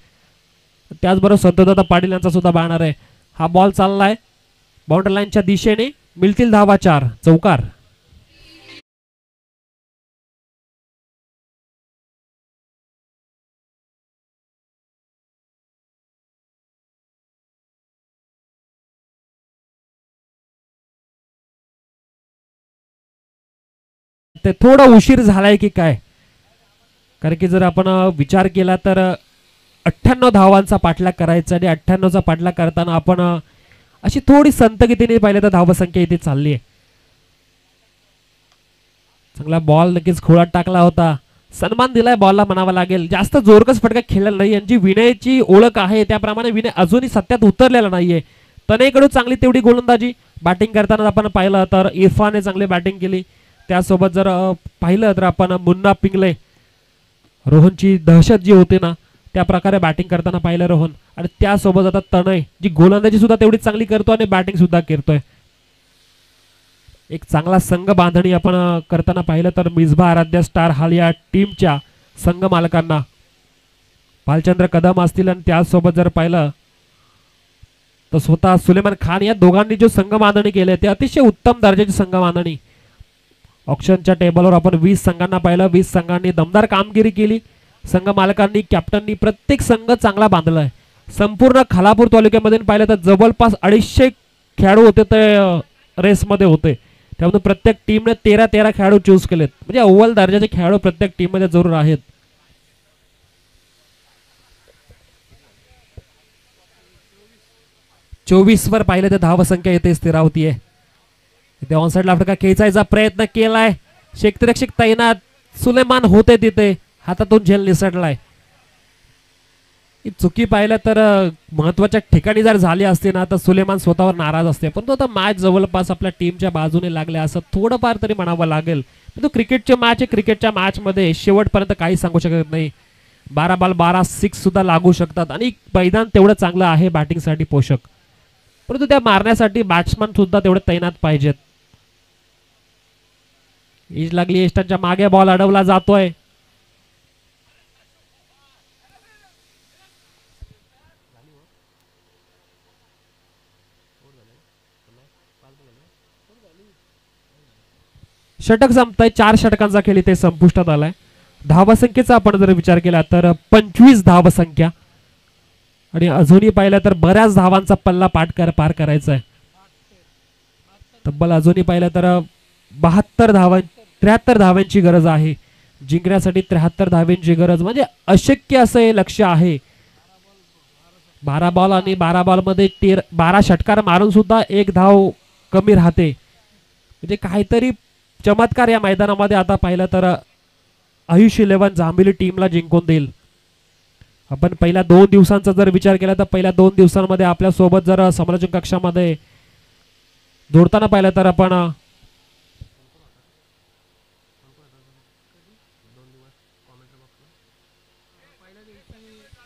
त्याचबरोबर संतोषदादा पाटील यांचा सुद्धा बॅनर आहे. हा बॉल चाललाय बाउंड्री लाईनच्या दिशेने, मिळतील धावा 4 चौकार. ते थोडा उशीर झालाय की काय, कारण की जर आपण विचार केला तर 98 धावांचा पाठलाग करायचा आणि 98चा पाठलाग करताना आपण अशी थोडी संतगतीने पाहिलं तर धावसंख्या इथे चालली आहे. चांगला बॉल नक्कीच खोळात टाकला होता, सन्मान दिलाय बॉलला म्हणावा लागेल. जास्त जोरकस फटका खेळलेला नाही, यांची विनयची ओळख आहे त्याप्रमाणे विनय अजूनही सत्यात उतरलेला नाहीये. तनयकडून चांगली तेवढी गोलंदाजी. बॅटिंग करताना आपण पाहिलं तर इरफानने चांगली बॅटिंग केली, त्यासोबत जर पाहिलं तर आपण मुन्ना पिंगले रोहनची दहशत जी होती ना त्या प्रकारे बॅटिंग करताना पाहिलं रोहन, आणि त्यासोबत आता तनय जी गोलंदाजी सुद्धा तेवढी चांगली करतो आणि बॅटिंग सुद्धा करतोय. एक चांगला संघ बांधणी आपण करताना पाहिलं तर मिसबा आराध्य स्टार हाल या टीमच्या संघ मालकांना भालचंद्र कदम असतील, आणि त्यासोबत जर पाहिलं तर स्वतः सुलेमान खान या दोघांनी जो संघ बांधणी केली ते अतिशय उत्तम दर्जाची संघ बांधणी. ऑक्शनच्या टेबलवर आपण 20 संघांना पाहिलं, 20 संघांनी दमदार कामगिरी केली. संघ मालकांनी कॅप्टननी प्रत्येक संघ चांगला बांधलाय. संपूर्ण खालापूर तालुक्यामध्ये पाहिलं तर जवळपास 250 खेळाडू होते ते रेसमध्ये होते, त्यामुळे प्रत्येक टीमने 13 खेळाडू चूज केलेत. म्हणजे अव्वल दर्जाचे खेळाडू प्रत्येक टीममध्ये जरूर आहेत. वर पाहिलं तर धावसंख्या येथे स्थिरावतीये. इथे ऑनसाइडला फटका खेचायचा प्रयत्न केलाय, क्षेत्ररक्षक तैनात सुलेमान होते तिथे, हातातून झेल निसटलाय. चुकी पाहिलं तर महत्वाच्या ठिकाणी जर झाली असते ना तर सुलेमान स्वतःवर नाराज असते, पण तो आता मॅच जवळपास आपल्या टीमच्या बाजूने लागले असं थोडंफार तरी म्हणावं लागेल. तो क्रिकेटची मॅच आहे, क्रिकेटच्या मॅच मध्ये शेवटपर्यंत काही सांगू शकत नाही. 12 बॉल 12 6 सुद्धा लागू शकतात, आणि मैदान तेवढं चांगलं आहे बॅटिंगसाठी पोषक, परंतु त्या मारण्यासाठी बॅट्समन सुद्धा तेवढे तैनात पाहिजेत. इज लागली, एस्टांच्या मागे बॉल अडवला जातोय. षटक संपतंय, 4 षटकांचा खेळ इथे संपुष्टात आलाय. धावसंख्येचा आपण जर विचार केला तर 25 धावसंख्या, आणि अजूनही पाहिलं तर बऱ्याच धावांचा पल्ला पार करायचा आहे. तब्बल अजूनही पाहिलं तर 73 धावांची गरज आहे. जिंकण्यासाठी 73 धावांची गरज, म्हणजे अशक्य असं हे लक्ष्य आहे. 12 बॉल आणि 12 बॉल मध्ये 12 षटकार मारून सुद्धा 1 धाव कमी राहते. म्हणजे काहीतरी चमत्कार या मैदानामध्ये आता पाहिलं तर आयुष 11 जांभेली टीमला जिंकून देईल. आपण पहिल्या 2 दिवसांचा जर विचार केला तर पहिल्या 2 दिवसांमध्ये आपल्या सोबत जर समालोचन कक्षामध्ये जोडताना पाहिलं तर आपण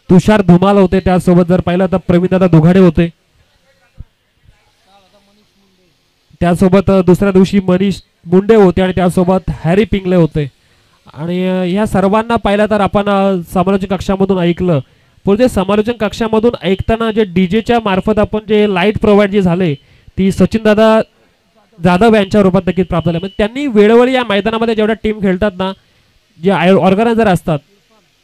तुषार धुमाल होते, त्यासोबत जर पाहिलं तर प्रवीणदादा दुघाडे होते, त्यासोबत दुसऱ्या दिवशी मनीष मुंडे होते, आणि त्यासोबत हॅरी पिंगले होते. आणि ह्या सर्वांना पाहिलं तर आपण समालोचन कक्षामधून ऐकलं, पण ते समालोचन कक्षामधून ऐकताना जे डीजेच्या मार्फत आपण जे लाईट प्रोव्हाइड जे झाले ती सचिनदादा जाधव यांच्या रूपात नक्कीच प्राप्त झाले. म्हणजे त्यांनी वेळोवेळी या मैदानामध्ये जेवढ्या टीम खेळतात ना, जे ऑर्गनायझर असतात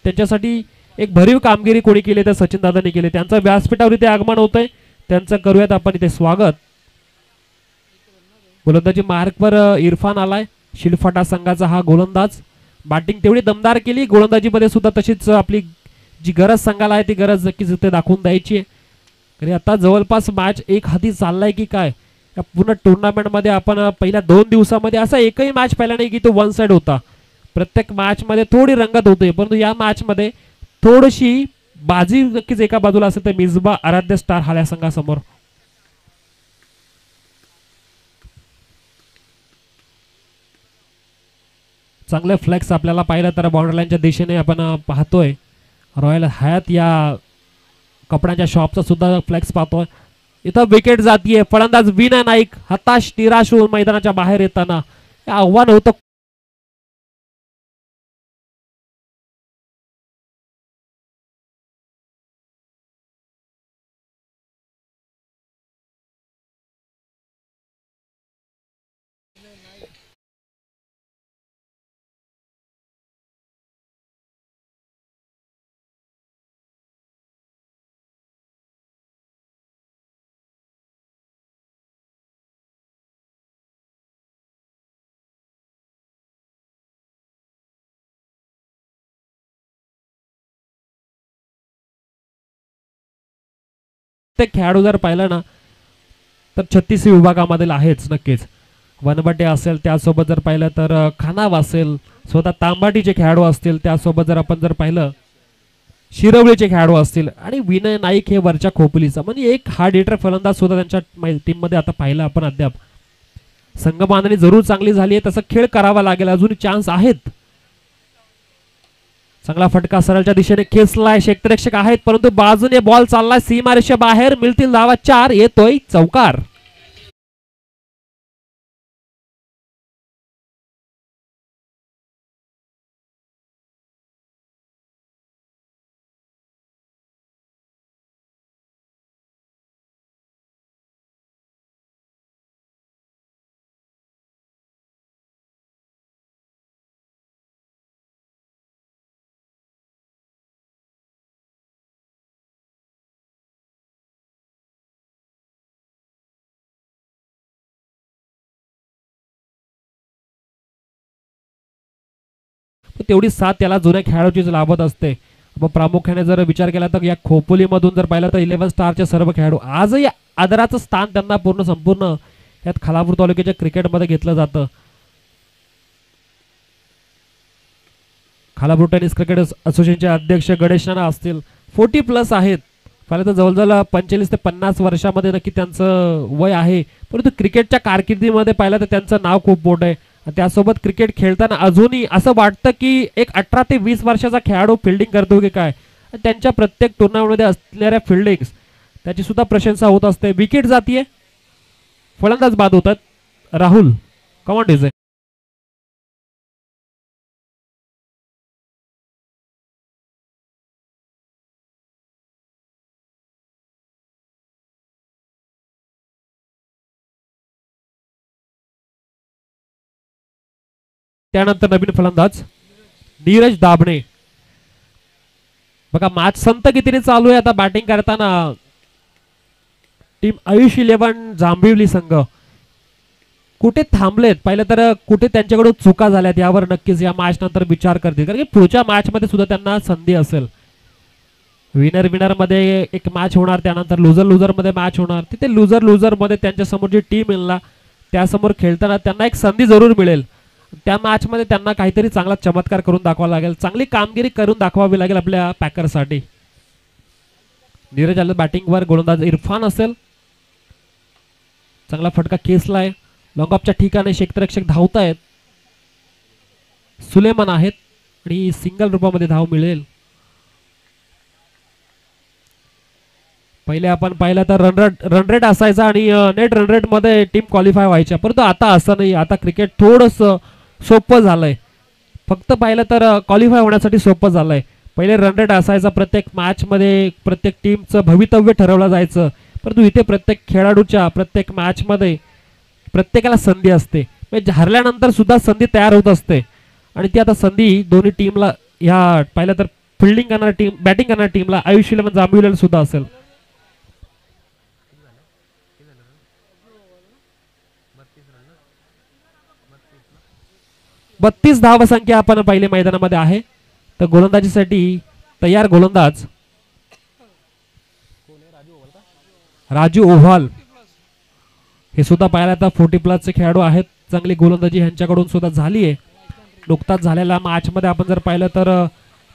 त्यांच्यासाठी एक भरीव कामगिरी कोणी केली तर सचिन दादांनी केली. त्यांचं व्यासपीठावर इथे आगमन होतंय, त्यांचं करूयात आपण इथे स्वागत. गोलंदाजी मार्कवर इरफान आलाय, शिलफाटा संघाचा हा गोलंदाज. बॅटिंग तेवढी दमदार केली, गोलंदाजीमध्ये सुद्धा तशीच आपली जी गरज संघाला आहे ती गरज नक्कीच इथे दाखवून द्यायची आहे. आणि आता जवळपास मॅच एक हाती चाललाय की काय या पूर्ण टुर्नामेंटमध्ये. आपण पहिल्या 2 दिवसामध्ये असा एकही मॅच पाहिला नाही की तो वन साइड होता. प्रत्येक मॅचमध्ये थोडी रंगत होते, परंतु या मॅचमध्ये थोडीशी बाजी नक्कीच एका बाजूला असेल तर मिसबा आराध्य स्टार हाल्या संघासमोर. चांगले फ्लेक्स आपल्याला पाहिलं तर बाउंड्री लाईनच्या दिशेने आपण पाहतोय. रॉयल हयात या कपड्यांच्या शॉपचा सुद्धा फ्लेक्स पाहतोय. इथं विकेट जातीये. फलंदाज विनय नाईक हताश निराश होऊन मैदानाच्या बाहेर येताना आव्हान होतं. ते खेळाडू जर पाहिलं ना तर 36 विभागामधील आहेच नक्कीच. वनबटे असेल, त्यासोबत जर पाहिलं तर खानाव असेल, स्वतः तांबाटीचे खेळाडू असतील, त्यासोबत जर आपण जर पाहिलं शिरवळीचे खेळाडू असतील आणि विनय नाईक हे वरच्या खोपलीचा म्हणजे एक हार्ड हिटर फलंदाज सुद्धा त्यांच्या टीम मध्ये आता पाहिलं आपण. अद्याप संघबांधणी जरूर चांगली झाली आहे, तसा खेळ करावा लागेल, अजून चान्स आहेत. चांगला फटका सरळच्या दिशेने खेचलाय, क्षेत्ररक्षक आहेत परंतु बाजूने बॉल चाललाय सीमारेषा बाहेर. मिळतील धावा 4, येतोय चौकार. तेवढी साथ त्याला जुन्या खेळाडूचीच लाभत असते. मग प्रामुख्याने जर विचार केला तर या खोपोलीमधून जर पाहिलं तर 11 स्टारचे सर्व खेळाडू आजही आदराचं स्थान त्यांना संपूर्ण यात खालापूर तालुक्याच्या क्रिकेटमध्ये घेतलं जातं. खालापूर टेनिस क्रिकेट असोसिएशनचे अध्यक्ष गणेश नाना असतील, 40+ आहेत. पाहिलं तर जवळजवळ 45 ते 50 वर्षामध्ये नक्की त्यांचं वय आहे, परंतु क्रिकेटच्या कारकिर्दीमध्ये पाहिलं तर त्यांचं नाव खूप मोठं आहे. त्यासोबत क्रिकेट खेळताना अजूनही असं वाटतं की एक 18 ते 20 वर्षाचा खेळाडू फिल्डिंग करतो की काय. त्यांच्या प्रत्येक टुर्नामेंटमध्ये असणाऱ्या फिल्डिंग्स त्याची सुद्धा प्रशंसा होत असते. विकेट जातीये, फलंदाज बाद होतात. राहुल कमांड इज त्यानंतर नवीन फलंदाज नीरज दाभणे. बघा मॅच संत गतीने चालू आहे आता. बॅटिंग करताना टीम आयुष 11 जांभिवली संघ कुठे थांबलेत पाहिलं तर कुठे त्यांच्याकडून चुका झाल्यात यावर नक्कीच या मॅच नंतर विचार करतील, कारण की पुढच्या मॅच मध्ये सुद्धा त्यांना संधी असेल. विनर मध्ये एक मॅच होणार, त्यानंतर लुजर मध्ये मॅच होणार. तिथे लुजर मध्ये त्यांच्या समोर जी टीम येईल ना त्यासमोर खेळताना त्यांना एक संधी जरूर मिळेल. त्या मॅच मध्ये त्यांना काहीतरी चांगला चमत्कार करून दाखवावा लागेल, चांगली कामगिरी करून दाखवावी लागेल आपल्या पॅकरसाठी. नीरज आलं बॅटिंगवर, गोलंदाज इरफान असेल. चांगला फटका खेचलाय, लॉंगऑफच्या ठिकाणी क्षेत्ररक्षक धावतायत. सुलेमान आहेत आणि सिंगल रूपामध्ये धाव मिळेल. पहिले आपण पाहिलं तर रन रेट असायचा आणि नेट रन रेट मध्ये टीम क्वालिफाय व्हायच्या, परंतु आता असं नाही. आता क्रिकेट थोडस सोपं झालंय. फक्त पाहिलं तर क्वालिफाय होण्यासाठी सोपं झालंय. पहिले रन रेट असायचा, प्रत्येक मॅच मध्ये प्रत्येक टीमचं भवितव्य ठरवलं जायचं, परंतु इथे प्रत्येक खेळाडूच्या प्रत्येक मॅच मध्ये प्रत्येकाला संधी असते. म्हणजे हरल्यानंतर सुद्धा संधी तयार होत असते आणि ती आता संधी दोन्ही टीमला ह्या पाहिलं तर फिल्डिंग करणाऱ्या टीम बॅटिंग करणाऱ्या टीमला आयुष 11 जांभविलेलं सुद्धा असेल. बत्तीस धावसंख्या आपण पहिले मैदानामध्ये आहे. तर गोलंदाजीसाठी तयार गोलंदाज राजू ओव्हाल हे सुद्धा पाहायला आता 40+ चे खेळाडू आहेत. चांगली गोलंदाजी ह्यांच्याकडून सुद्धा झाली आहे. नुकताच झालेल्या मॅच मध्ये आपण जर पाहिलं तर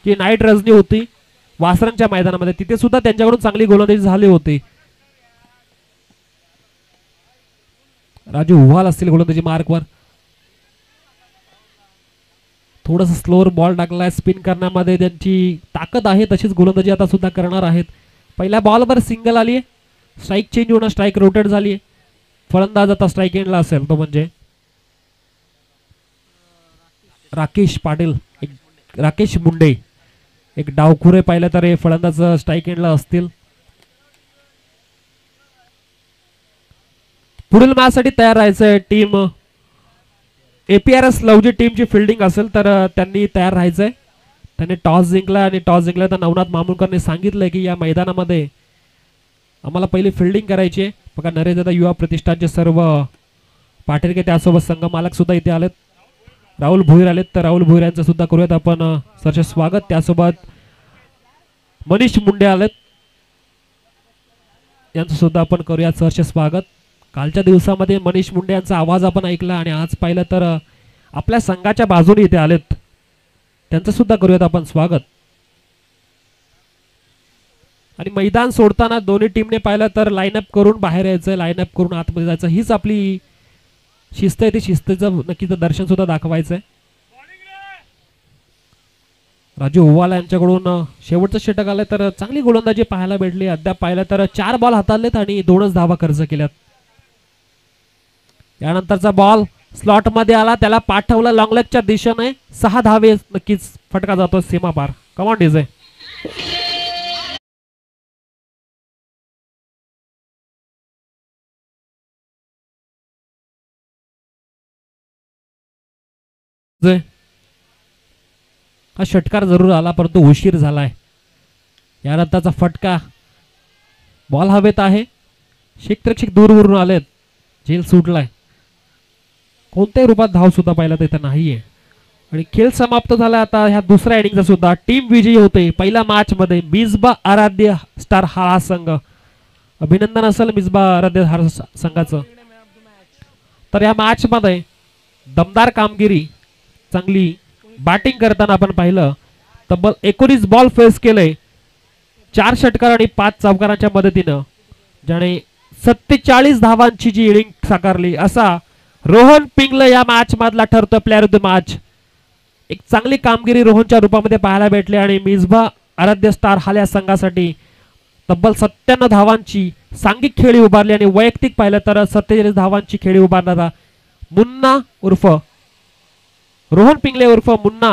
की नाईट रजनी होती वासरांच्या मैदानामध्ये, तिथे सुद्धा त्यांच्याकडून चांगली गोलंदाजी झाली होती. राजू ओव्हाल असतील गोलंदाजी मार्कवर. थोडस स्लोअर बॉल टाकलाय, स्पिन करण्यामध्ये त्यांची ताकद आहे, तशीच गोलंदाजी आता सुद्धा करणार आहेत. पहिल्या बॉलवर सिंगल आली आहे, स्ट्राईक चेंज होऊन स्ट्राईक रोटेट झाली आहे. फलंदाज आता स्ट्राईक एंडला असेल तो म्हणजे राकेश पाटील, राकेश मुंडे. एक डावखुरे पाहिलं तर हे फलंदाज स्ट्राईक एंडला असतील. पुढील मॅच साठी तयार राहायचंय टीम APRS लवजी टीमची फिल्डिंग असेल तर त्यांनी तयार राहायचंय. त्यांनी टॉस जिंकला आणि टॉस जिंकला तर नवनाथ मामुलकरने सांगितलंय की या मैदानामध्ये आम्हाला पहिली फिल्डिंग करायची आहे. बघा नरेंद्र युवा प्रतिष्ठानचे सर्व पाटीलके त्यासोबत संघ मालक सुद्धा इथे आलेत. राहुल भोईर आलेत, तर राहुल भोईर यांचं सुद्धा करूयात आपण सरचे स्वागत. त्यासोबत मनीष मुंडे आलेत, यांचं सुद्धा आपण करूयात सरचे स्वागत. कालच्या दिवसामध्ये मनीष मुंडे यांचा आवाज आपण ऐकला आणि आज पाहिलं तर आपल्या संघाच्या बाजूने इथे आलेत, त्यांचं सुद्धा करूयात आपण स्वागत. आणि मैदान सोडताना दोन्ही टीमने पाहिलं तर लाईनअप करून बाहेर यायचं, लाईनअप करून आतमध्ये जायचं, हीच आपली शिस्त आहे. ती शिस्तीचं नक्कीच दर्शन सुद्धा दाखवायचंय. राजू ओव्हाल यांच्याकडून शेवटचं षटक आलंय, तर चांगली गोलंदाजी पाहायला भेटली. अद्याप पाहिलं तर 4 बॉल हाताळलेत आणि 2च धावा खर्च केल्यात. यानंतरचा बॉल स्लॉट मध्ये आला, त्याला पाठवला लॉंग लेगच्या दिशेने, 6 धावे नक्कीच फटका जातो सीमा पार. Come on DJ. हा षटकार जरूर आला परंतु उशीर झालाय. यानंतरचा फटका, बॉल हवेत आहे, क्षेत्ररक्षक दूरवरून आलेत, झेल सुटलाय. कोणत्याही रूपात धाव सुद्धा पाहिला तिथे नाहीये आणि खेळ समाप्त झाला. आता ह्या दुसऱ्या इनिंगचा सुद्धा टीम विजयी होते. पहिल्या मॅच मध्ये मिसबा आराध्य स्टार हा संघ. अभिनंदन असेल मिसबा आराध्य हा संघाचं. तर या मॅच मध्ये दमदार कामगिरी, चांगली बॅटिंग करताना आपण पाहिलं. तब्बल 19 बॉल फेस केले, 4 षटकार आणि 5 चौकारांच्या मदतीनं, ज्याने 47 धावांची जी इनिंग साकारली, असा रोहन पिंगले या मॅच मधला ठरतो प्लेअर ऑफ द मॅच. एक चांगली कामगिरी रोहनच्या रूपामध्ये पाहायला भेटली आणि मिसबा आराध्य स्टार हाल्या संघासाठी तब्बल 97 धावांची सांघिक खेळी उभारली आणि वैयक्तिक पाहिलं तर 47 धावांची खेळी उभारणारा मुन्ना उर्फ रोहन पिंगले उर्फ मुन्ना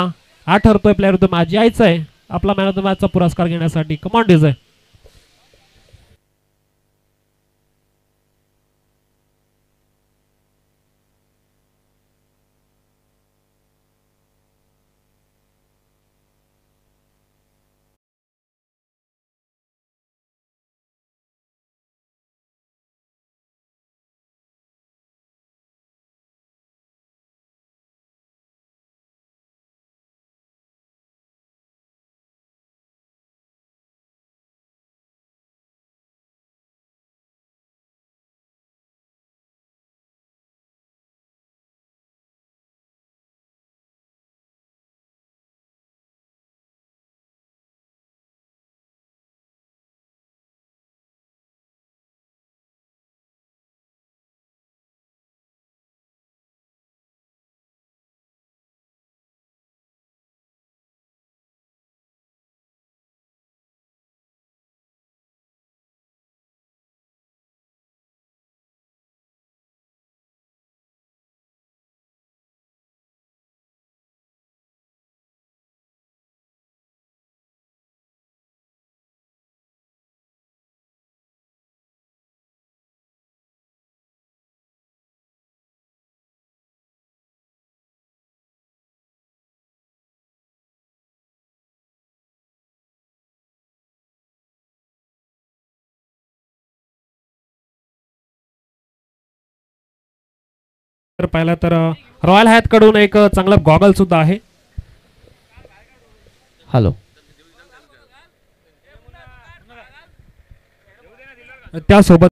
हा ठरतोय प्लेअर ऑफ द मॅच. यायचंय आपला मॅन ऑफ द मॅचचा पुरस्कार घेण्यासाठी. Come on DJ. तर पाहिलं तर रॉयल हॅथ कडून एक चांगला गॉगल सुद्धा आहे. हॅलो त्यासोबत